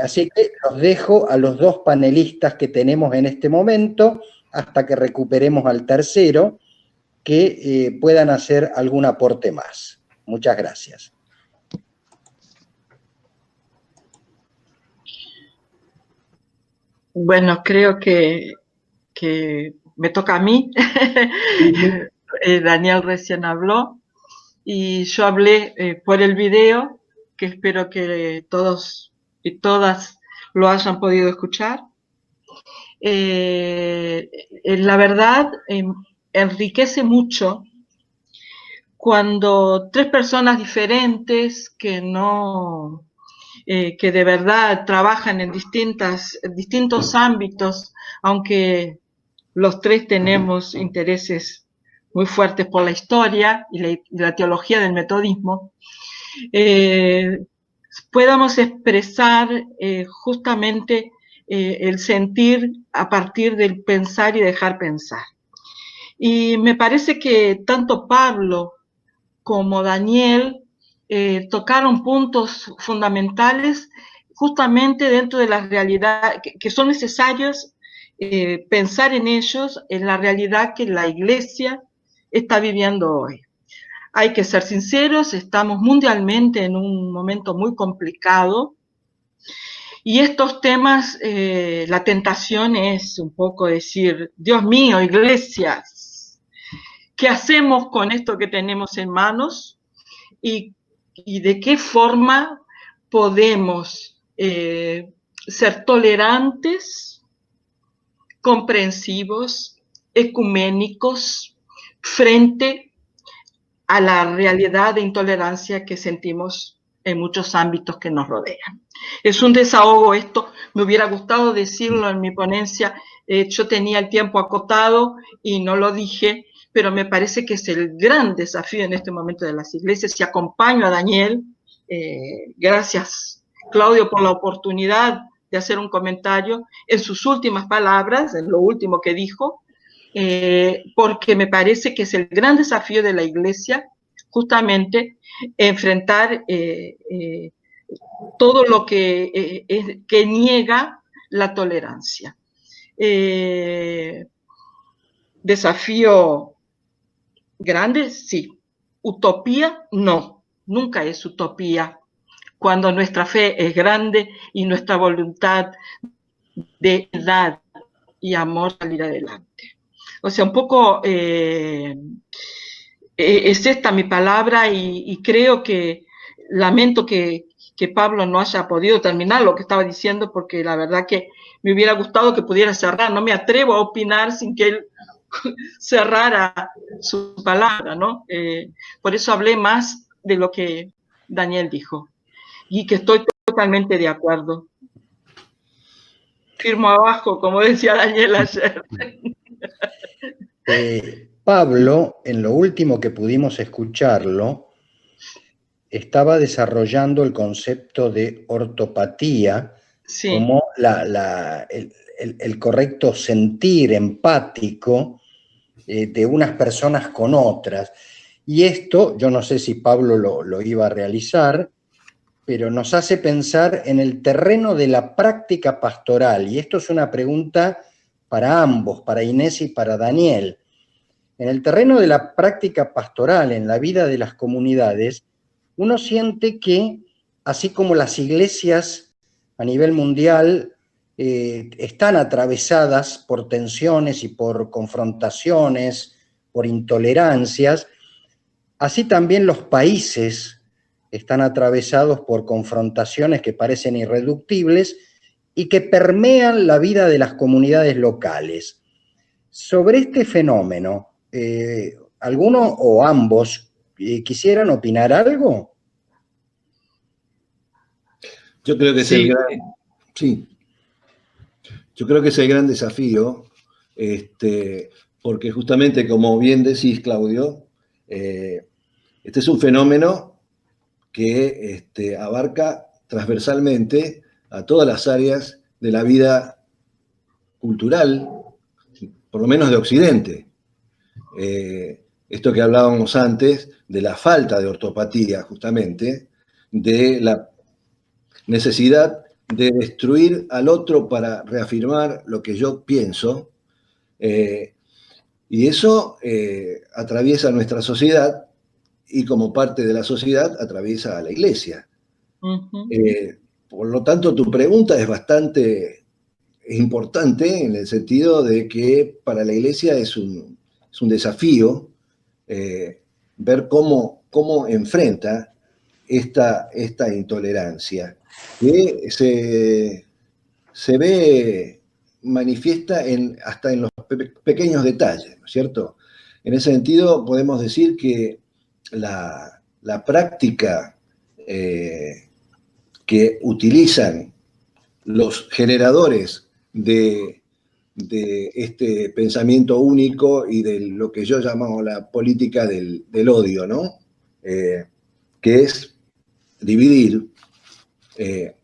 Así que los dejo a los dos panelistas que tenemos en este momento, hasta que recuperemos al tercero, que puedan hacer algún aporte más. Muchas gracias. Bueno, creo que me toca a mí. Daniel recién habló y yo hablé por el video, que espero que todos y todas lo hayan podido escuchar. La verdad, enriquece mucho cuando tres personas diferentes que de verdad trabajan en distintos ámbitos, aunque los tres tenemos intereses muy fuertes por la historia y la teología del metodismo, podamos expresar justamente el sentir a partir del pensar y dejar pensar. Y me parece que tanto Pablo como Daniel tocaron puntos fundamentales justamente dentro de la realidad, que son necesarios pensar en ellos, en la realidad que la Iglesia está viviendo hoy. Hay que ser sinceros, estamos mundialmente en un momento muy complicado y estos temas, la tentación es un poco decir, Dios mío, iglesias, ¿qué hacemos con esto que tenemos en manos? Y de qué forma podemos ser tolerantes, comprensivos, ecuménicos, frente a la realidad de intolerancia que sentimos en muchos ámbitos que nos rodean. Es un desahogo esto, me hubiera gustado decirlo en mi ponencia, yo tenía el tiempo acotado y no lo dije, pero me parece que es el gran desafío en este momento de las iglesias y acompaño a Daniel. Gracias, Claudio, por la oportunidad de hacer un comentario en sus últimas palabras, en lo último que dijo, porque me parece que es el gran desafío de la Iglesia, justamente enfrentar todo lo que niega la tolerancia. Desafío grande, sí. Utopía, no. Nunca es utopía cuando nuestra fe es grande y nuestra voluntad de edad y amor salir adelante. O sea, un poco es esta mi palabra y creo que lamento que Pablo no haya podido terminar lo que estaba diciendo porque la verdad que me hubiera gustado que pudiera cerrar. No me atrevo a opinar sin que él cerrara su palabra, ¿no? Por eso hablé más de lo que Daniel dijo y que estoy totalmente de acuerdo. Firmo abajo, como decía Daniel ayer. Pablo, en lo último que pudimos escucharlo, estaba desarrollando el concepto de ortopatía, sí, como el correcto sentir empático de unas personas con otras. Y esto, yo no sé si Pablo lo iba a realizar, pero nos hace pensar en el terreno de la práctica pastoral. Y esto es una pregunta para ambos, para Inés y para Daniel. En el terreno de la práctica pastoral, en la vida de las comunidades, uno siente que, así como las iglesias a nivel mundial están atravesadas por tensiones y por confrontaciones, por intolerancias, así también los países están atravesados por confrontaciones que parecen irreductibles y que permean la vida de las comunidades locales. Sobre este fenómeno, ¿alguno o ambos quisieran opinar algo? Yo creo que es el gran, sí. Yo creo que es el gran desafío, porque justamente, como bien decís, Claudio, este es un fenómeno que abarca transversalmente a todas las áreas de la vida cultural, por lo menos de Occidente. Esto que hablábamos antes de la falta de ortopatía, justamente, de la necesidad de destruir al otro para reafirmar lo que yo pienso, y eso atraviesa nuestra sociedad y como parte de la sociedad atraviesa a la Iglesia. Uh-huh. Por lo tanto, tu pregunta es bastante importante en el sentido de que para la Iglesia es un desafío ver cómo enfrenta esta intolerancia, que se ve manifiesta hasta en los pequeños detalles, ¿no es cierto? En ese sentido, podemos decir que la práctica que utilizan los generadores de este pensamiento único y de lo que yo llamo la política del odio, ¿no? Que es dividir,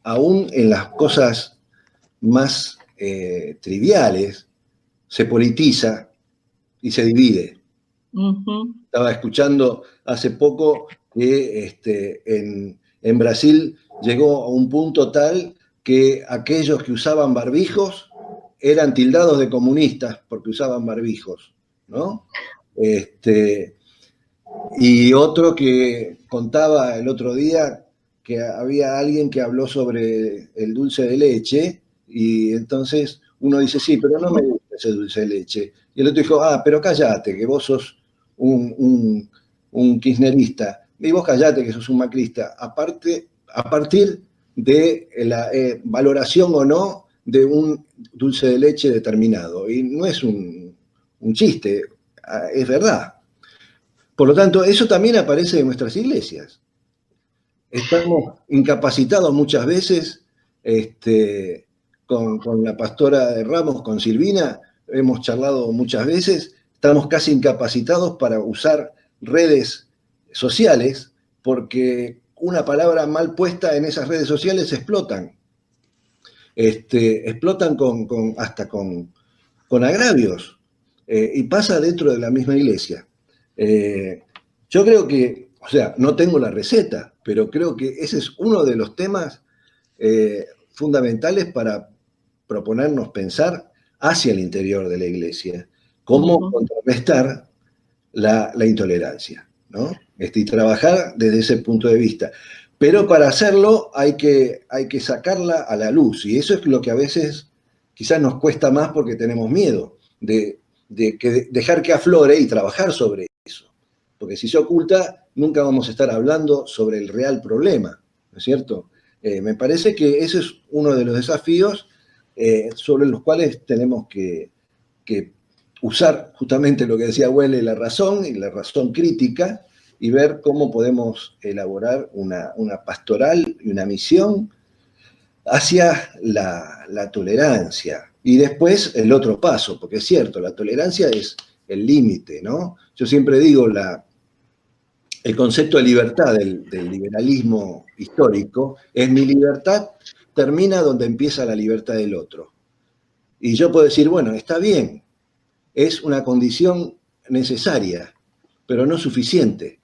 aún en las cosas más triviales, se politiza y se divide. Estaba escuchando hace poco que en Brasil llegó a un punto tal que aquellos que usaban barbijos eran tildados de comunistas porque usaban barbijos, ¿no? Y otro que contaba el otro día que había alguien que habló sobre el dulce de leche y entonces uno dice, sí, pero no me gusta ese dulce de leche. Y el otro dijo, pero cállate, que vos sos un kirchnerista. Y vos callate, que sos un macrista. A partir de la valoración o no de un dulce de leche determinado. Y no es un chiste, es verdad. Por lo tanto, eso también aparece en nuestras iglesias. Estamos incapacitados muchas veces, con la pastora de Ramos, con Silvina, hemos charlado muchas veces, estamos casi incapacitados para usar redes sociales porque una palabra mal puesta en esas redes sociales explotan. Explotan hasta con agravios y pasa dentro de la misma iglesia. Yo creo que, o sea, no tengo la receta, pero creo que ese es uno de los temas fundamentales para proponernos pensar hacia el interior de la iglesia, cómo contrarrestar la intolerancia, ¿no? Y trabajar desde ese punto de vista. Pero para hacerlo hay que sacarla a la luz, y eso es lo que a veces quizás nos cuesta más porque tenemos miedo de dejar que aflore y trabajar sobre eso. Porque si se oculta, nunca vamos a estar hablando sobre el real problema, ¿no es cierto? Me parece que ese es uno de los desafíos sobre los cuales tenemos que usar justamente lo que decía Welle, la razón y la razón crítica, y ver cómo podemos elaborar una pastoral y una misión hacia la tolerancia. Y después el otro paso, porque es cierto, la tolerancia es el límite, ¿no? Yo siempre digo, el concepto de libertad del liberalismo histórico es mi libertad termina donde empieza la libertad del otro. Y yo puedo decir, bueno, está bien, es una condición necesaria, pero no suficiente.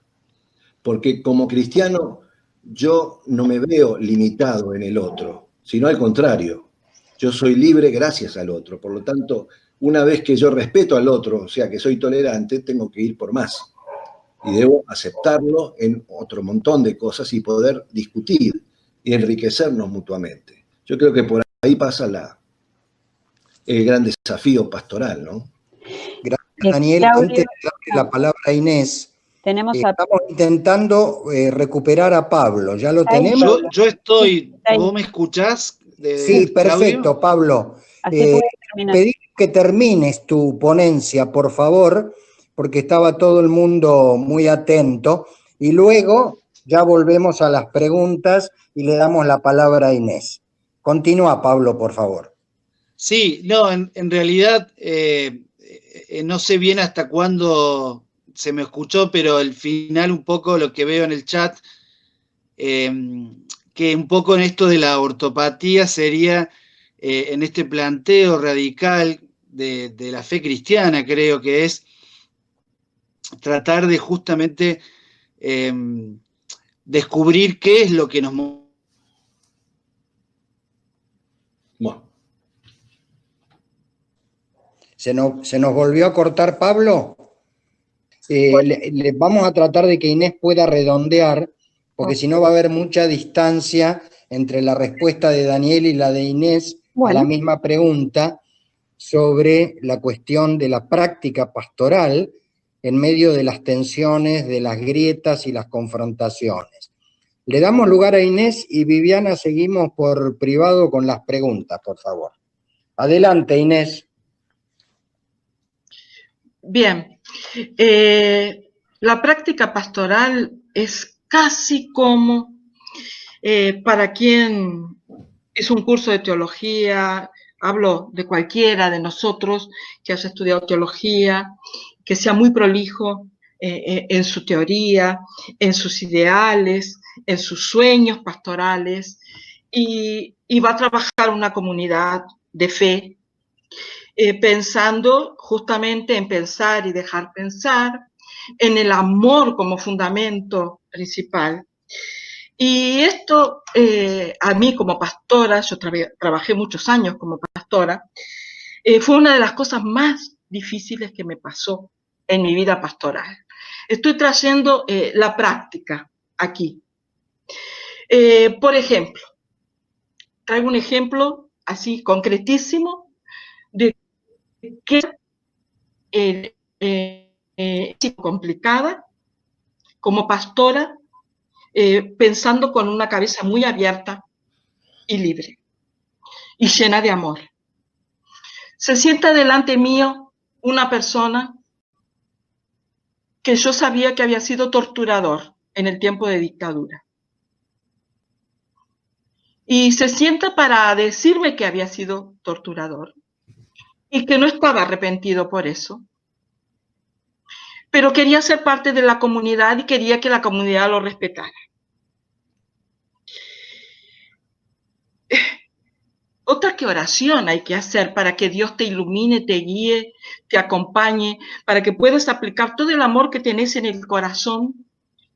Porque como cristiano yo no me veo limitado en el otro, sino al contrario, yo soy libre gracias al otro. Por lo tanto, una vez que yo respeto al otro, o sea que soy tolerante, tengo que ir por más. Y debo aceptarlo en otro montón de cosas y poder discutir y enriquecernos mutuamente. Yo creo que por ahí pasa el gran desafío pastoral, ¿no? Gracias, Daniel. Claudio, Antes de darle la palabra a Inés, tenemos estamos intentando recuperar a Pablo. ¿Ya lo tenemos? Yo estoy, ¿vos me escuchás? Sí, perfecto, Claudio? Pablo. Así puedes terminar. Pedí que termines tu ponencia, por favor, porque estaba todo el mundo muy atento. Y luego ya volvemos a las preguntas y le damos la palabra a Inés. Continúa, Pablo, por favor. Sí, no, en realidad no sé bien hasta cuándo se me escuchó, pero al final un poco lo que veo en el chat, que un poco en esto de la ortopatía sería en este planteo radical de la fe cristiana, creo que es tratar de justamente descubrir qué es lo que nos... Bueno. ¿Se nos volvió a cortar, Pablo? Le vamos a tratar de que Inés pueda redondear, porque si no va a haber mucha distancia entre la respuesta de Daniel y la de Inés a la misma pregunta sobre la cuestión de la práctica pastoral en medio de las tensiones, de las grietas y las confrontaciones. Le damos lugar a Inés y Viviana, seguimos por privado con las preguntas, por favor. Adelante, Inés. Bien. La práctica pastoral es casi como para quien hizo un curso de teología, hablo de cualquiera de nosotros que haya estudiado teología, que sea muy prolijo en su teoría, en sus ideales, en sus sueños pastorales, y va a trabajar una comunidad de fe, pensando justamente en pensar y dejar pensar, en el amor como fundamento principal. Y esto, a mí como pastora, yo trabajé muchos años como pastora, fue una de las cosas más difíciles que me pasó en mi vida pastoral. Estoy trayendo la práctica aquí. Por ejemplo, traigo un ejemplo así concretísimo de que es complicada como pastora, pensando con una cabeza muy abierta y libre y llena de amor. Se sienta delante mío una persona que yo sabía que había sido torturador en el tiempo de dictadura. Y se sienta para decirme que había sido torturador y que no estaba arrepentido por eso. Pero quería ser parte de la comunidad y quería que la comunidad lo respetara. Otra que oración hay que hacer para que Dios te ilumine, te guíe, te acompañe, para que puedas aplicar todo el amor que tenés en el corazón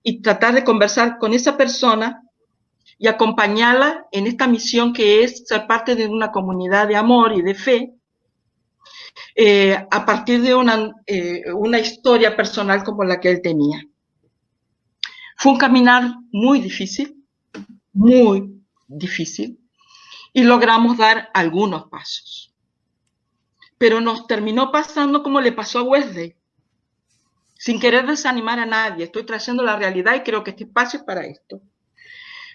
y tratar de conversar con esa persona y acompañarla en esta misión que es ser parte de una comunidad de amor y de fe, a partir de una historia personal como la que él tenía. Fue un caminar muy difícil, y logramos dar algunos pasos. Pero nos terminó pasando como le pasó a Wesley, sin querer desanimar a nadie. Estoy trayendo la realidad y creo que este espacio es para esto.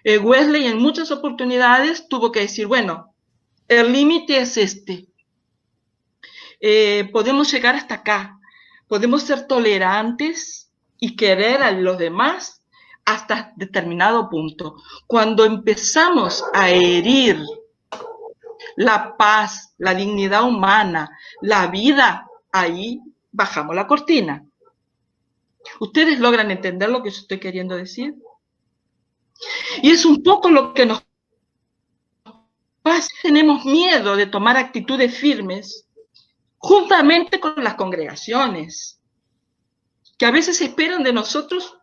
Wesley en muchas oportunidades tuvo que decir, bueno, el límite es este. Podemos llegar hasta acá. Podemos ser tolerantes y querer a los demás hasta determinado punto. Cuando empezamos a herir la paz, la dignidad humana, la vida, ahí bajamos la cortina. ¿Ustedes logran entender lo que yo estoy queriendo decir? Y es un poco lo que nos pasa. Tenemos miedo de tomar actitudes firmes juntamente con las congregaciones, que a veces esperan de nosotros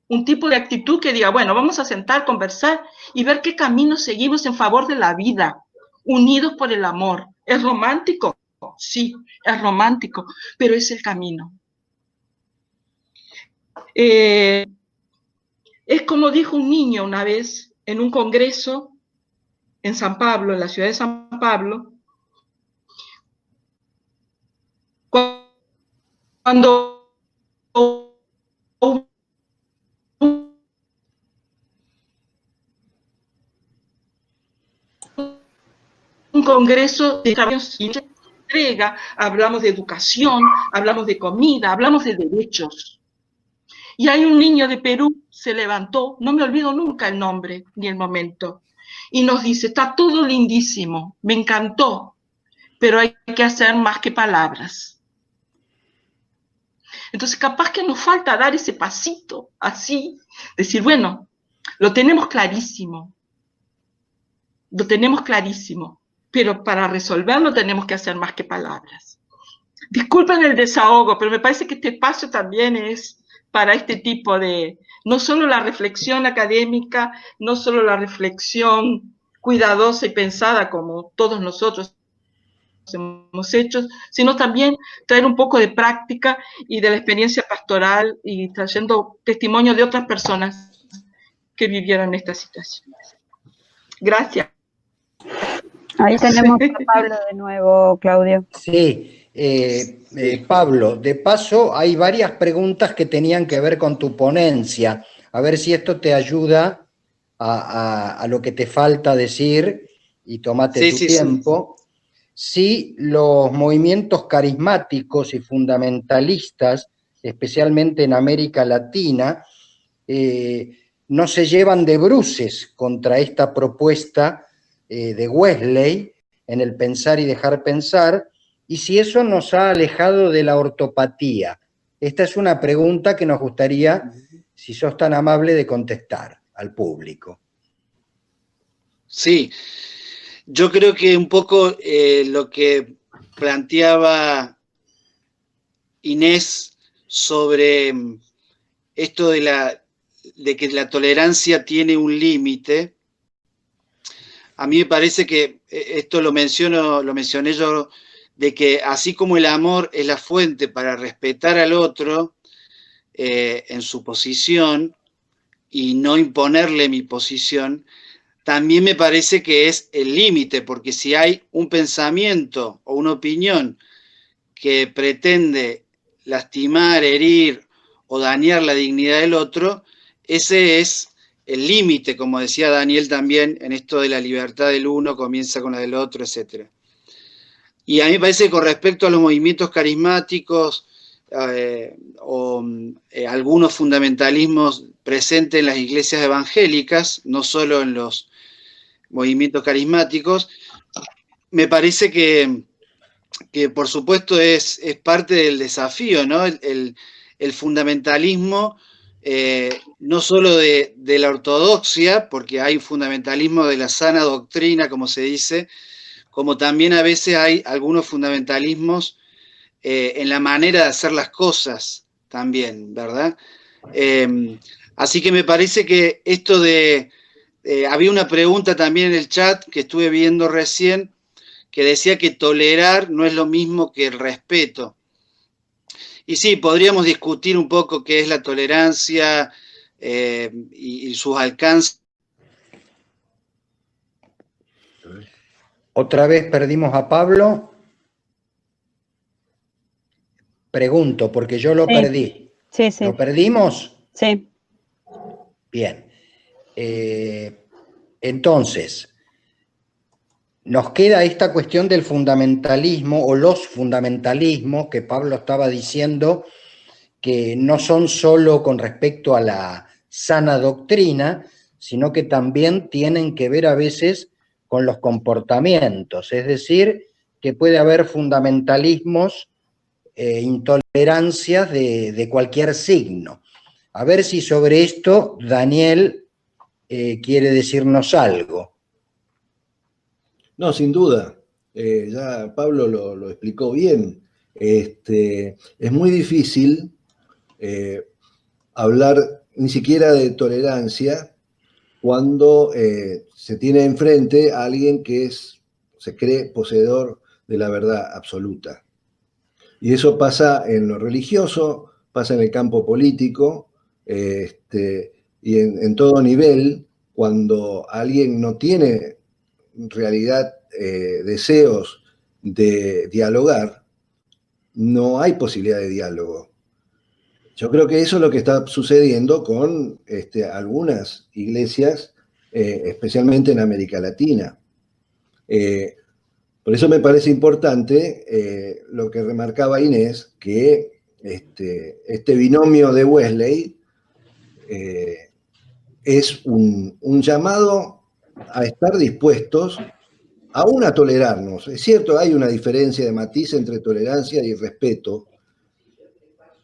un tipo de actitud que diga, bueno, vamos a sentar, conversar y ver qué camino seguimos en favor de la vida, unidos por el amor. ¿Es romántico? Sí, es romántico, pero es el camino. Es como dijo un niño una vez en un congreso en San Pablo, en la ciudad de San Pablo, cuando un congreso de entrega, hablamos de educación, hablamos de comida, hablamos de derechos. Y hay un niño de Perú, se levantó, no me olvido nunca el nombre ni el momento, y nos dice, está todo lindísimo, me encantó, pero hay que hacer más que palabras. Entonces capaz que nos falta dar ese pasito así, decir, bueno, lo tenemos clarísimo, pero para resolverlo tenemos que hacer más que palabras. Disculpen el desahogo, pero me parece que este espacio también es para este tipo de, no solo la reflexión académica, no solo la reflexión cuidadosa y pensada como todos nosotros hemos hecho, sino también traer un poco de práctica y de la experiencia pastoral y trayendo testimonio de otras personas que vivieron estas situaciones. Gracias. Ahí tenemos a Pablo de nuevo, Claudio. Sí, Pablo, de paso hay varias preguntas que tenían que ver con tu ponencia. A ver si esto te ayuda a lo que te falta decir y tómate tu tiempo. Si los movimientos carismáticos y fundamentalistas especialmente en América Latina, no se llevan de bruces contra esta propuesta de Wesley en el pensar y dejar pensar, y si eso nos ha alejado de la ortopatía. Esta es una pregunta que nos gustaría, si sos tan amable, de contestar al público. Sí, yo creo que un poco lo que planteaba Inés sobre esto de que la tolerancia tiene un límite, a mí me parece que esto lo mencioné yo, de que así como el amor es la fuente para respetar al otro en su posición y no imponerle mi posición, también me parece que es el límite, porque si hay un pensamiento o una opinión que pretende lastimar, herir o dañar la dignidad del otro, ese es el límite, como decía Daniel también, en esto de la libertad del uno comienza con la del otro, etc. Y a mí me parece que con respecto a los movimientos carismáticos algunos fundamentalismos presentes en las iglesias evangélicas, no solo en los movimientos carismáticos, me parece que por supuesto es parte del desafío, ¿no? El fundamentalismo, no solo de la ortodoxia, porque hay fundamentalismo de la sana doctrina, como se dice, como también a veces hay algunos fundamentalismos en la manera de hacer las cosas también, ¿verdad? Así que me parece que esto había una pregunta también en el chat que estuve viendo recién, que decía que tolerar no es lo mismo que el respeto. Y sí, podríamos discutir un poco qué es la tolerancia y sus alcances. Otra vez perdimos a Pablo. Pregunto, porque yo lo perdí. Sí, sí. ¿Lo perdimos? Sí. Bien. Entonces, nos queda esta cuestión del fundamentalismo o los fundamentalismos que Pablo estaba diciendo que no son solo con respecto a la sana doctrina, sino que también tienen que ver a veces con los comportamientos, es decir, que puede haber fundamentalismos, intolerancias de cualquier signo. A ver si sobre esto Daniel quiere decirnos algo. No, sin duda. Ya Pablo lo explicó bien. Es muy difícil hablar ni siquiera de tolerancia cuando se tiene enfrente a alguien que se cree poseedor de la verdad absoluta. Y eso pasa en lo religioso, pasa en el campo político, y en todo nivel, cuando alguien no tiene en realidad deseos de dialogar, no hay posibilidad de diálogo. Yo creo que eso es lo que está sucediendo con algunas iglesias, especialmente en América Latina. Por eso me parece importante lo que remarcaba Inés, que este binomio de Wesley es un llamado a estar dispuestos aún a tolerarnos. Es cierto, hay una diferencia de matiz entre tolerancia y respeto,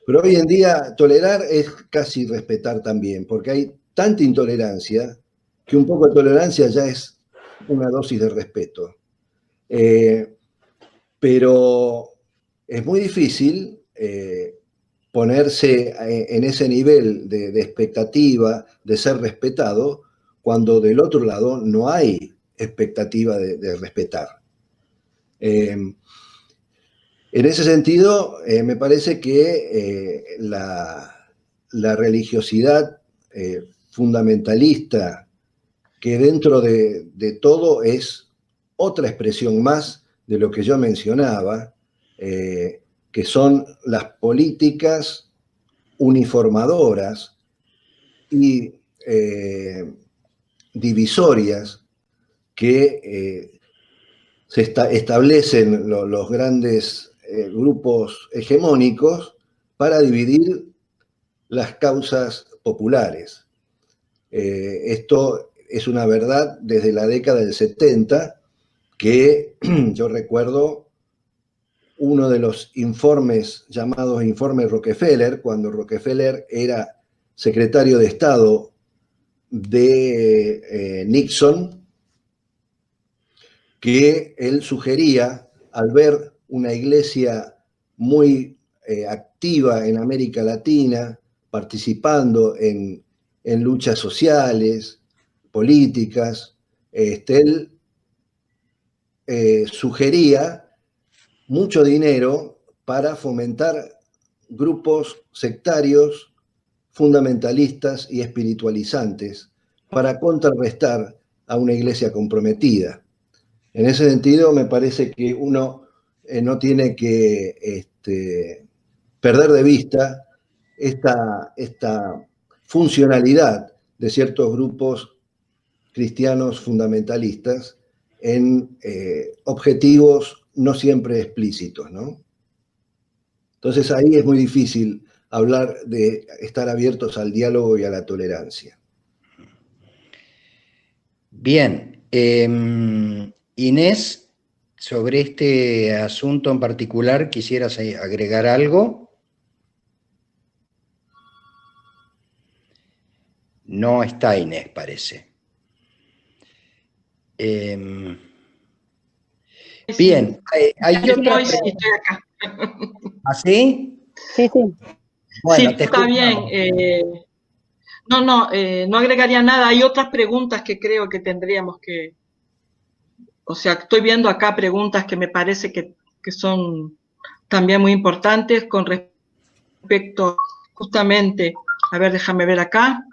pero hoy en día tolerar es casi respetar también, porque hay tanta intolerancia que un poco de tolerancia ya es una dosis de respeto. Pero es muy difícil ponerse en ese nivel de expectativa de ser respetado cuando del otro lado no hay expectativa de respetar. En ese sentido, me parece que la religiosidad fundamentalista, que dentro de todo es otra expresión más de lo que yo mencionaba, que son las políticas uniformadoras y divisorias que se establecen los grandes grupos hegemónicos para dividir las causas populares. Esto es una verdad desde la década del 70, que yo recuerdo uno de los informes llamados Informe Rockefeller, cuando Rockefeller era secretario de Estado de Nixon, que él sugería, al ver una iglesia muy activa en América Latina, participando en luchas sociales, políticas, él sugería mucho dinero para fomentar grupos sectarios, fundamentalistas y espiritualizantes, para contrarrestar a una iglesia comprometida. En ese sentido, me parece que uno no tiene que perder de vista esta funcionalidad de ciertos grupos cristianos fundamentalistas en objetivos no siempre explícitos, ¿no? Entonces ahí es muy difícil hablar de estar abiertos al diálogo y a la tolerancia. Bien, Inés, sobre este asunto en particular, ¿quisieras agregar algo? No está Inés, parece. Bien, hay otra Sí, estoy acá. ¿Así? Sí, sí. Bueno, Sí, te está escuchamos. bien. No agregaría nada. Hay otras preguntas que creo que tendríamos que... O sea, estoy viendo acá preguntas que me parece que son también muy importantes con respecto justamente... A ver, déjame ver acá.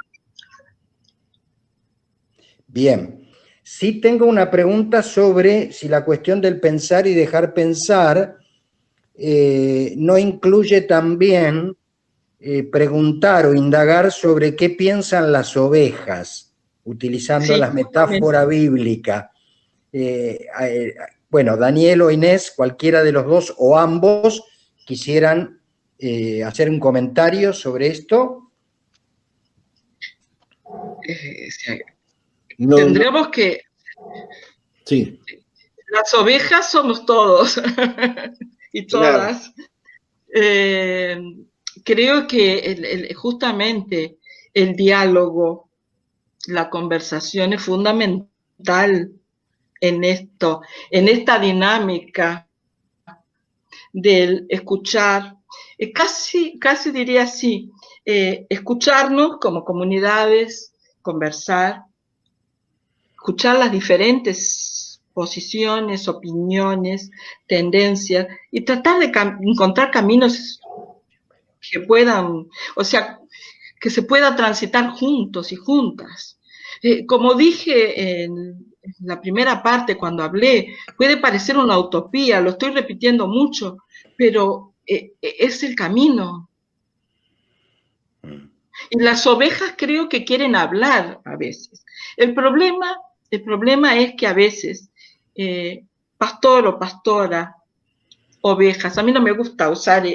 Bien. Sí tengo una pregunta sobre si la cuestión del pensar y dejar pensar no incluye también preguntar o indagar sobre qué piensan las ovejas, utilizando Sí, la metáfora bíblica. Bueno, Daniel o Inés, cualquiera de los dos o ambos, quisieran hacer un comentario sobre esto. tendremos que... Sí. Las ovejas somos todos y Claro. todas. Creo que justamente el diálogo, la conversación es fundamental en esto, en esta dinámica del escuchar, casi diría así, escucharnos como comunidades, conversar, escuchar las diferentes posiciones, opiniones, tendencias y tratar de encontrar caminos que puedan, o sea, que se pueda transitar juntos y juntas. Como dije en la primera parte cuando hablé, puede parecer una utopía, lo estoy repitiendo mucho, pero es el camino. Y las ovejas creo que quieren hablar a veces. El problema es que a veces pastor o pastora, ovejas, a mí no me gusta usar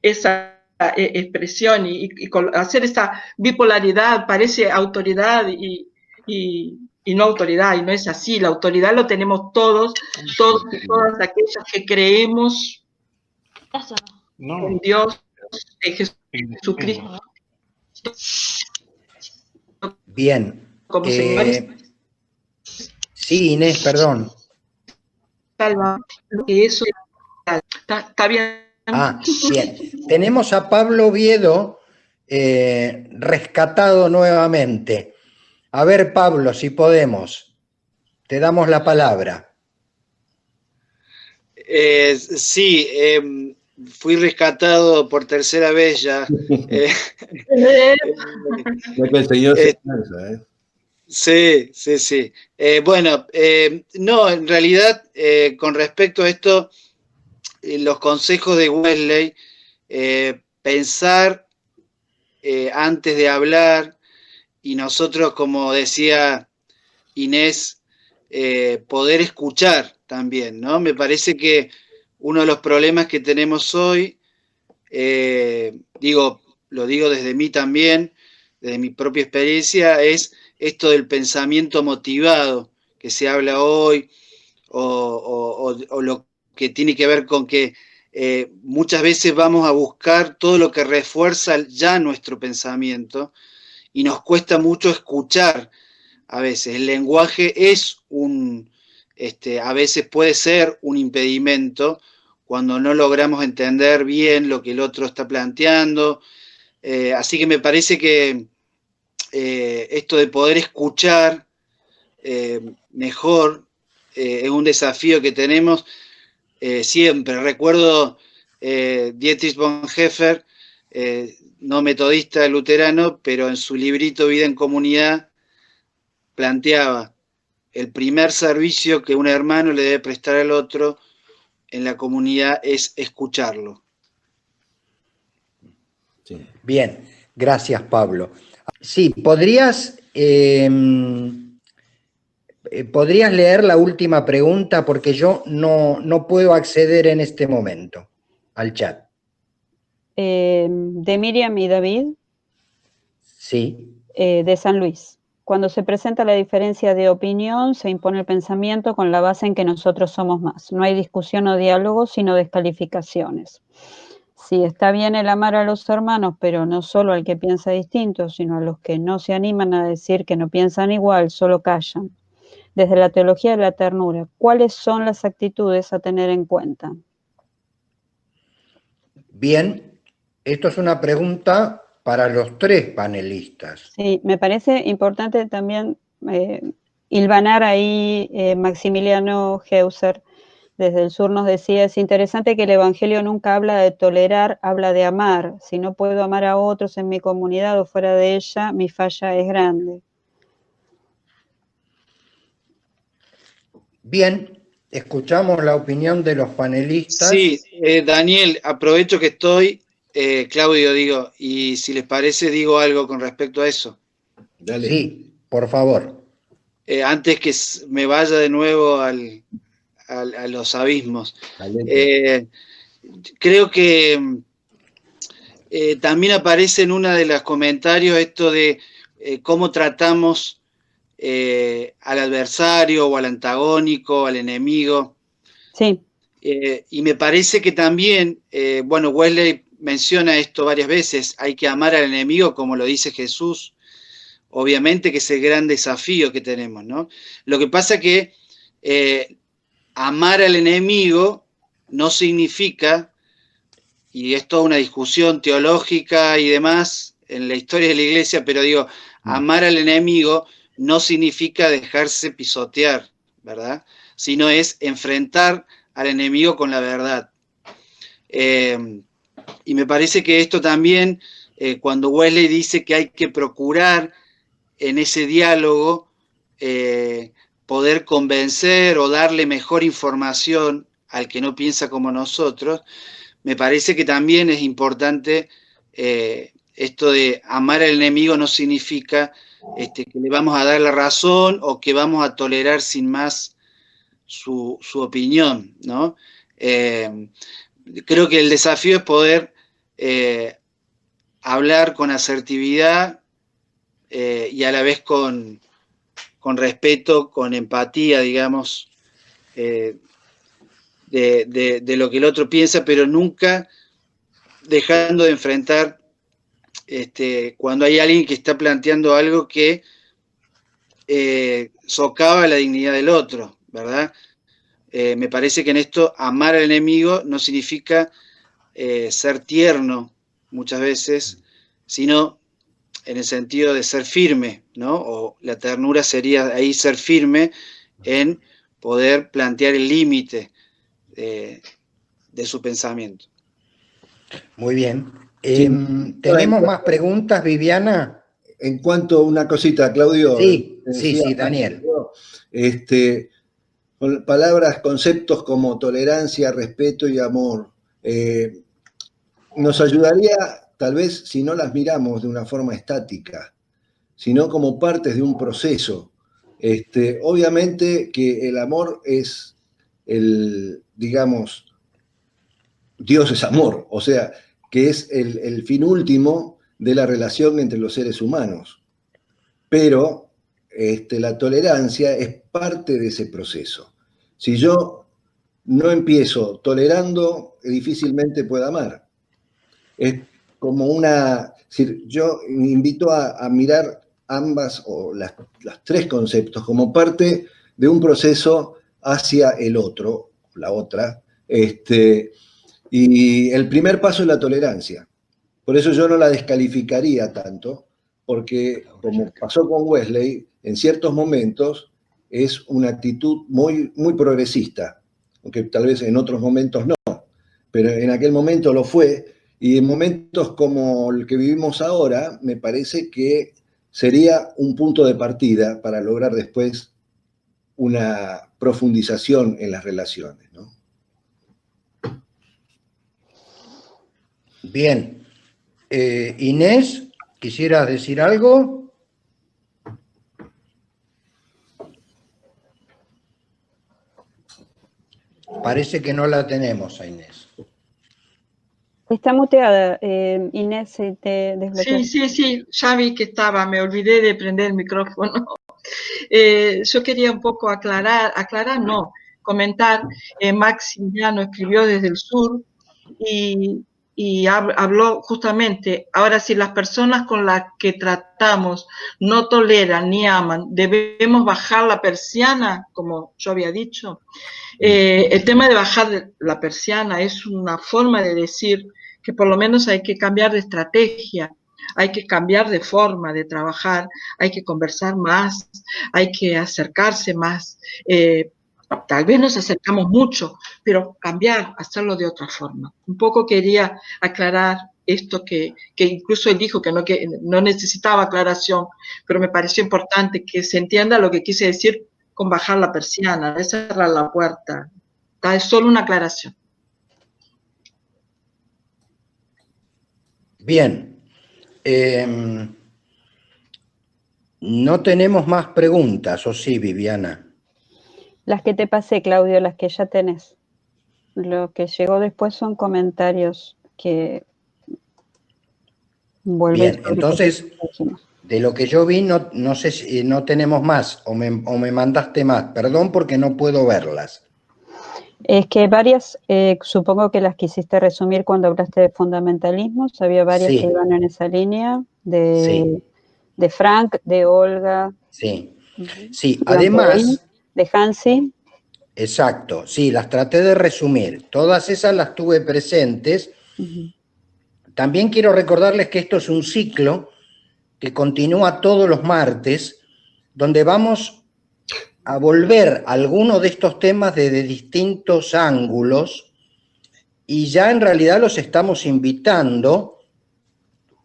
esa expresión y hacer esa bipolaridad, parece autoridad y no autoridad, y no es así. La autoridad lo tenemos todos y todas aquellas que creemos en Dios, en Jesucristo Bien. como señores. Sí, Inés, perdón. Salva, que eso está bien. Ah, bien. Tenemos a Pablo Oviedo rescatado nuevamente. A ver, Pablo, si podemos. Te damos la palabra. Sí, fui rescatado por tercera vez ya. Ya que el Señor se cansa, ¿eh? Sí, sí, sí. Bueno, no, en realidad, con respecto a esto, los consejos de Wesley, pensar antes de hablar, y nosotros, como decía Inés, poder escuchar también, ¿no? Me parece que uno de los problemas que tenemos hoy lo digo desde mí también, desde mi propia experiencia, es esto del pensamiento motivado que se habla hoy, o lo que tiene que ver con que muchas veces vamos a buscar todo lo que refuerza ya nuestro pensamiento y nos cuesta mucho escuchar a veces. El lenguaje es a veces puede ser un impedimento cuando no logramos entender bien lo que el otro está planteando. Así que me parece que esto de poder escuchar mejor es un desafío que tenemos siempre. Recuerdo Dietrich Bonhoeffer, no metodista luterano, pero en su librito Vida en Comunidad planteaba el primer servicio que un hermano le debe prestar al otro en la comunidad es escucharlo. Sí. Bien, gracias, Pablo. Sí, ¿podrías leer la última pregunta? Porque yo no puedo acceder en este momento al chat. De Miriam y David, Sí. de San Luis. Cuando se presenta la diferencia de opinión, se impone el pensamiento con la base en que nosotros somos más. No hay discusión o diálogo, sino descalificaciones. Sí, está bien el amar a los hermanos, pero no solo al que piensa distinto, sino a los que no se animan a decir que no piensan igual, solo callan. Desde la teología de la ternura, ¿cuáles son las actitudes a tener en cuenta? Bien, esto es una pregunta para los tres panelistas. Sí, me parece importante también hilvanar ahí Maximiliano Heuser, desde el sur nos decía, es interesante que el Evangelio nunca habla de tolerar, habla de amar. Si no puedo amar a otros en mi comunidad o fuera de ella, mi falla es grande. Bien, escuchamos la opinión de los panelistas. Sí, Daniel, aprovecho que estoy, Claudio, digo, y si les parece, digo algo con respecto a eso. Dale. Sí, por favor. Antes que me vaya de nuevo a los abismos. Creo que también aparece en uno de los comentarios esto de cómo tratamos al adversario o al antagónico, al enemigo. Sí. Y me parece que también, Wesley menciona esto varias veces, hay que amar al enemigo como lo dice Jesús, obviamente que es el gran desafío que tenemos, ¿no? Lo que pasa que amar al enemigo no significa, y es toda una discusión teológica y demás en la historia de la iglesia, pero digo, amar al enemigo no significa dejarse pisotear, ¿verdad? Sino es enfrentar al enemigo con la verdad. Y me parece que esto también, cuando Wesley dice que hay que procurar en ese diálogo poder convencer o darle mejor información al que no piensa como nosotros, me parece que también es importante esto de amar al enemigo no significa que le vamos a dar la razón o que vamos a tolerar sin más su opinión, ¿no? Creo que el desafío es poder hablar con asertividad y a la vez con respeto, con empatía, digamos, de lo que el otro piensa, pero nunca dejando de enfrentar cuando hay alguien que está planteando algo que socava la dignidad del otro, ¿verdad? Me parece que en esto amar al enemigo no significa ser tierno muchas veces, sino en el sentido de ser firme, ¿no? O la ternura sería ahí ser firme en poder plantear el límite de su pensamiento. Muy bien. Sí. ¿Tenemos más preguntas, Viviana? En cuanto a una cosita, Claudio. Sí, decía, sí, Daniel. Con palabras, conceptos como tolerancia, respeto y amor, nos ayudaría, tal vez, si no las miramos de una forma estática, sino como partes de un proceso. Obviamente que el amor es digamos, Dios es amor, o sea, que es el fin último de la relación entre los seres humanos. Pero la tolerancia es parte de ese proceso. Si yo no empiezo tolerando, difícilmente puedo amar. Es como una... Es decir, yo invito a mirar ambas, o los tres conceptos, como parte de un proceso hacia el otro, la otra. Y el primer paso es la tolerancia. Por eso yo no la descalificaría tanto, porque como pasó con Wesley, en ciertos momentos es una actitud muy, muy progresista, aunque tal vez en otros momentos no, pero en aquel momento lo fue, y en momentos como el que vivimos ahora, me parece que sería un punto de partida para lograr después una profundización en las relaciones, ¿no? Bien. Inés, ¿quisieras decir algo? Parece que no la tenemos a Inés. Está muteada, Inés, si te desbloqueas. Sí, ya vi que estaba, me olvidé de prender el micrófono. Yo quería un poco comentar, Maximiliano escribió desde el sur y habló justamente, ahora si las personas con las que tratamos no toleran ni aman, debemos bajar la persiana, como yo había dicho. El tema de bajar la persiana es una forma de decir que por lo menos hay que cambiar de estrategia, hay que cambiar de forma de trabajar, hay que conversar más, hay que acercarse más. Tal vez nos acercamos mucho, pero cambiar, hacerlo de otra forma. Un poco quería aclarar esto que incluso él dijo que no necesitaba aclaración, pero me pareció importante que se entienda lo que quise decir con bajar la persiana, de cerrar la puerta. Es solo una aclaración. Bien. No tenemos más preguntas, ¿o sí, Viviana? Las que te pasé, Claudio, las que ya tenés. Lo que llegó después son comentarios que vuelven. Bien, entonces, de lo que yo vi, no sé si no tenemos más, o me mandaste más. Perdón porque no puedo verlas. Es que varias, supongo que las quisiste resumir cuando hablaste de fundamentalismos, había varias que iban en esa línea, de Frank, de Olga. Sí, sí, además... De Hansi. Exacto, sí, las traté de resumir. Todas esas las tuve presentes. También quiero recordarles que esto es un ciclo que continúa todos los martes, donde vamos a volver a algunos de estos temas desde distintos ángulos, y ya en realidad los estamos invitando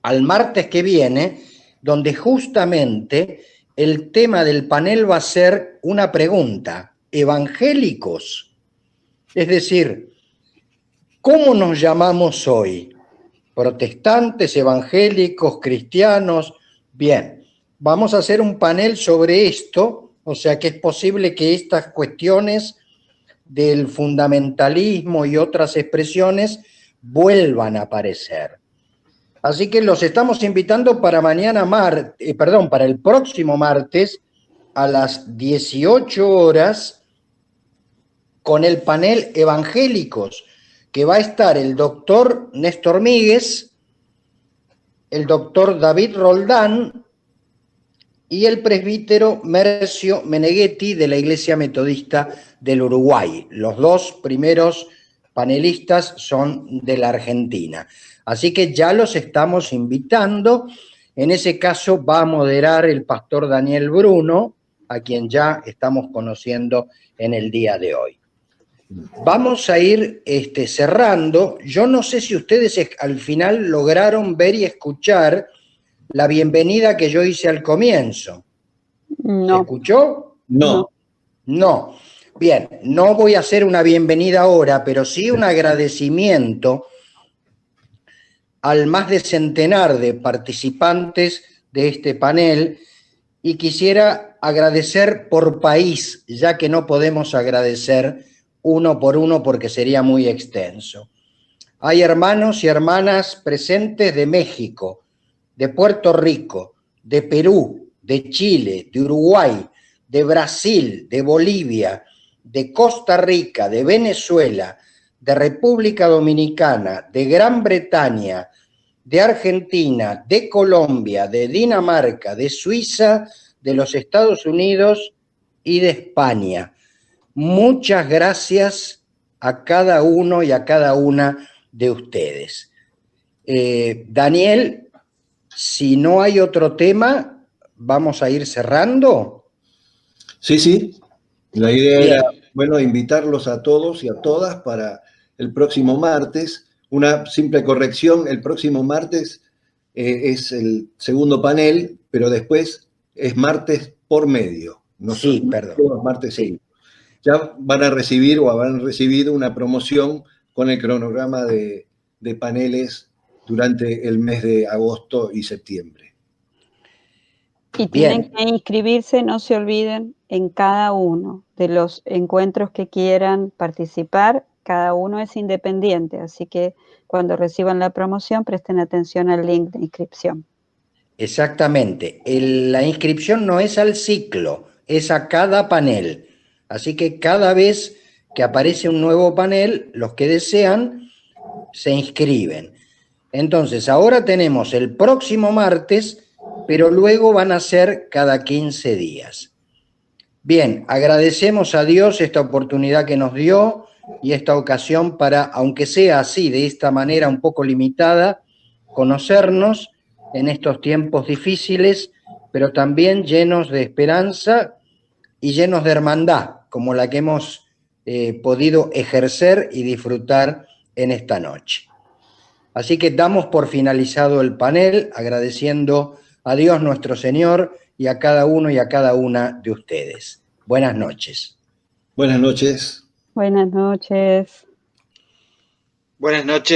al martes que viene, donde justamente el tema del panel va a ser una pregunta: evangélicos, es decir, ¿cómo nos llamamos hoy? ¿Protestantes, evangélicos, cristianos? Bien, vamos a hacer un panel sobre esto, o sea que es posible que estas cuestiones del fundamentalismo y otras expresiones vuelvan a aparecer. Así que los estamos invitando para para el próximo martes a las 18 horas con el panel Evangélicos, que va a estar el doctor Néstor Míguez, el doctor David Roldán y el presbítero Mercio Meneghetti de la Iglesia Metodista del Uruguay. Los dos primeros panelistas son de la Argentina. Así que ya los estamos invitando. En ese caso va a moderar el pastor Daniel Bruno, a quien ya estamos conociendo en el día de hoy. Vamos a ir cerrando. Yo no sé si ustedes al final lograron ver y escuchar la bienvenida que yo hice al comienzo. No. ¿Se escuchó? No. No. Bien, no voy a hacer una bienvenida ahora, pero sí un agradecimiento al más de centenar de participantes de este panel, y quisiera agradecer por país, ya que no podemos agradecer uno por uno porque sería muy extenso. Hay hermanos y hermanas presentes de México, de Puerto Rico, de Perú, de Chile, de Uruguay, de Brasil, de Bolivia, de Costa Rica, de Venezuela, de República Dominicana, de Gran Bretaña, de Argentina, de Colombia, de Dinamarca, de Suiza, de los Estados Unidos y de España. Muchas gracias a cada uno y a cada una de ustedes. Daniel, si no hay otro tema, vamos a ir cerrando. Sí, sí. La idea Bien. era, bueno, invitarlos a todos y a todas para el próximo martes. Una simple corrección, el próximo martes es el segundo panel, pero después es martes por medio. No Sí, son perdón. todos los martes Sí. seguidos. Ya van a recibir o habrán recibido una promoción con el cronograma de paneles durante el mes de agosto y septiembre. Y tienen que inscribirse, no se olviden, en cada uno de los encuentros que quieran participar. Cada uno es independiente, así que cuando reciban la promoción presten atención al link de inscripción. Exactamente. La inscripción no es al ciclo, es a cada panel. Así que cada vez que aparece un nuevo panel, los que desean se inscriben. Entonces, ahora tenemos el próximo martes, pero luego van a ser cada 15 días. Bien, agradecemos a Dios esta oportunidad que nos dio y esta ocasión para, aunque sea así, de esta manera un poco limitada, conocernos en estos tiempos difíciles, pero también llenos de esperanza y llenos de hermandad, como la que hemos podido ejercer y disfrutar en esta noche. Así que damos por finalizado el panel, agradeciendo a Dios nuestro Señor y a cada uno y a cada una de ustedes. Buenas noches. Buenas noches. Buenas noches. Buenas noches.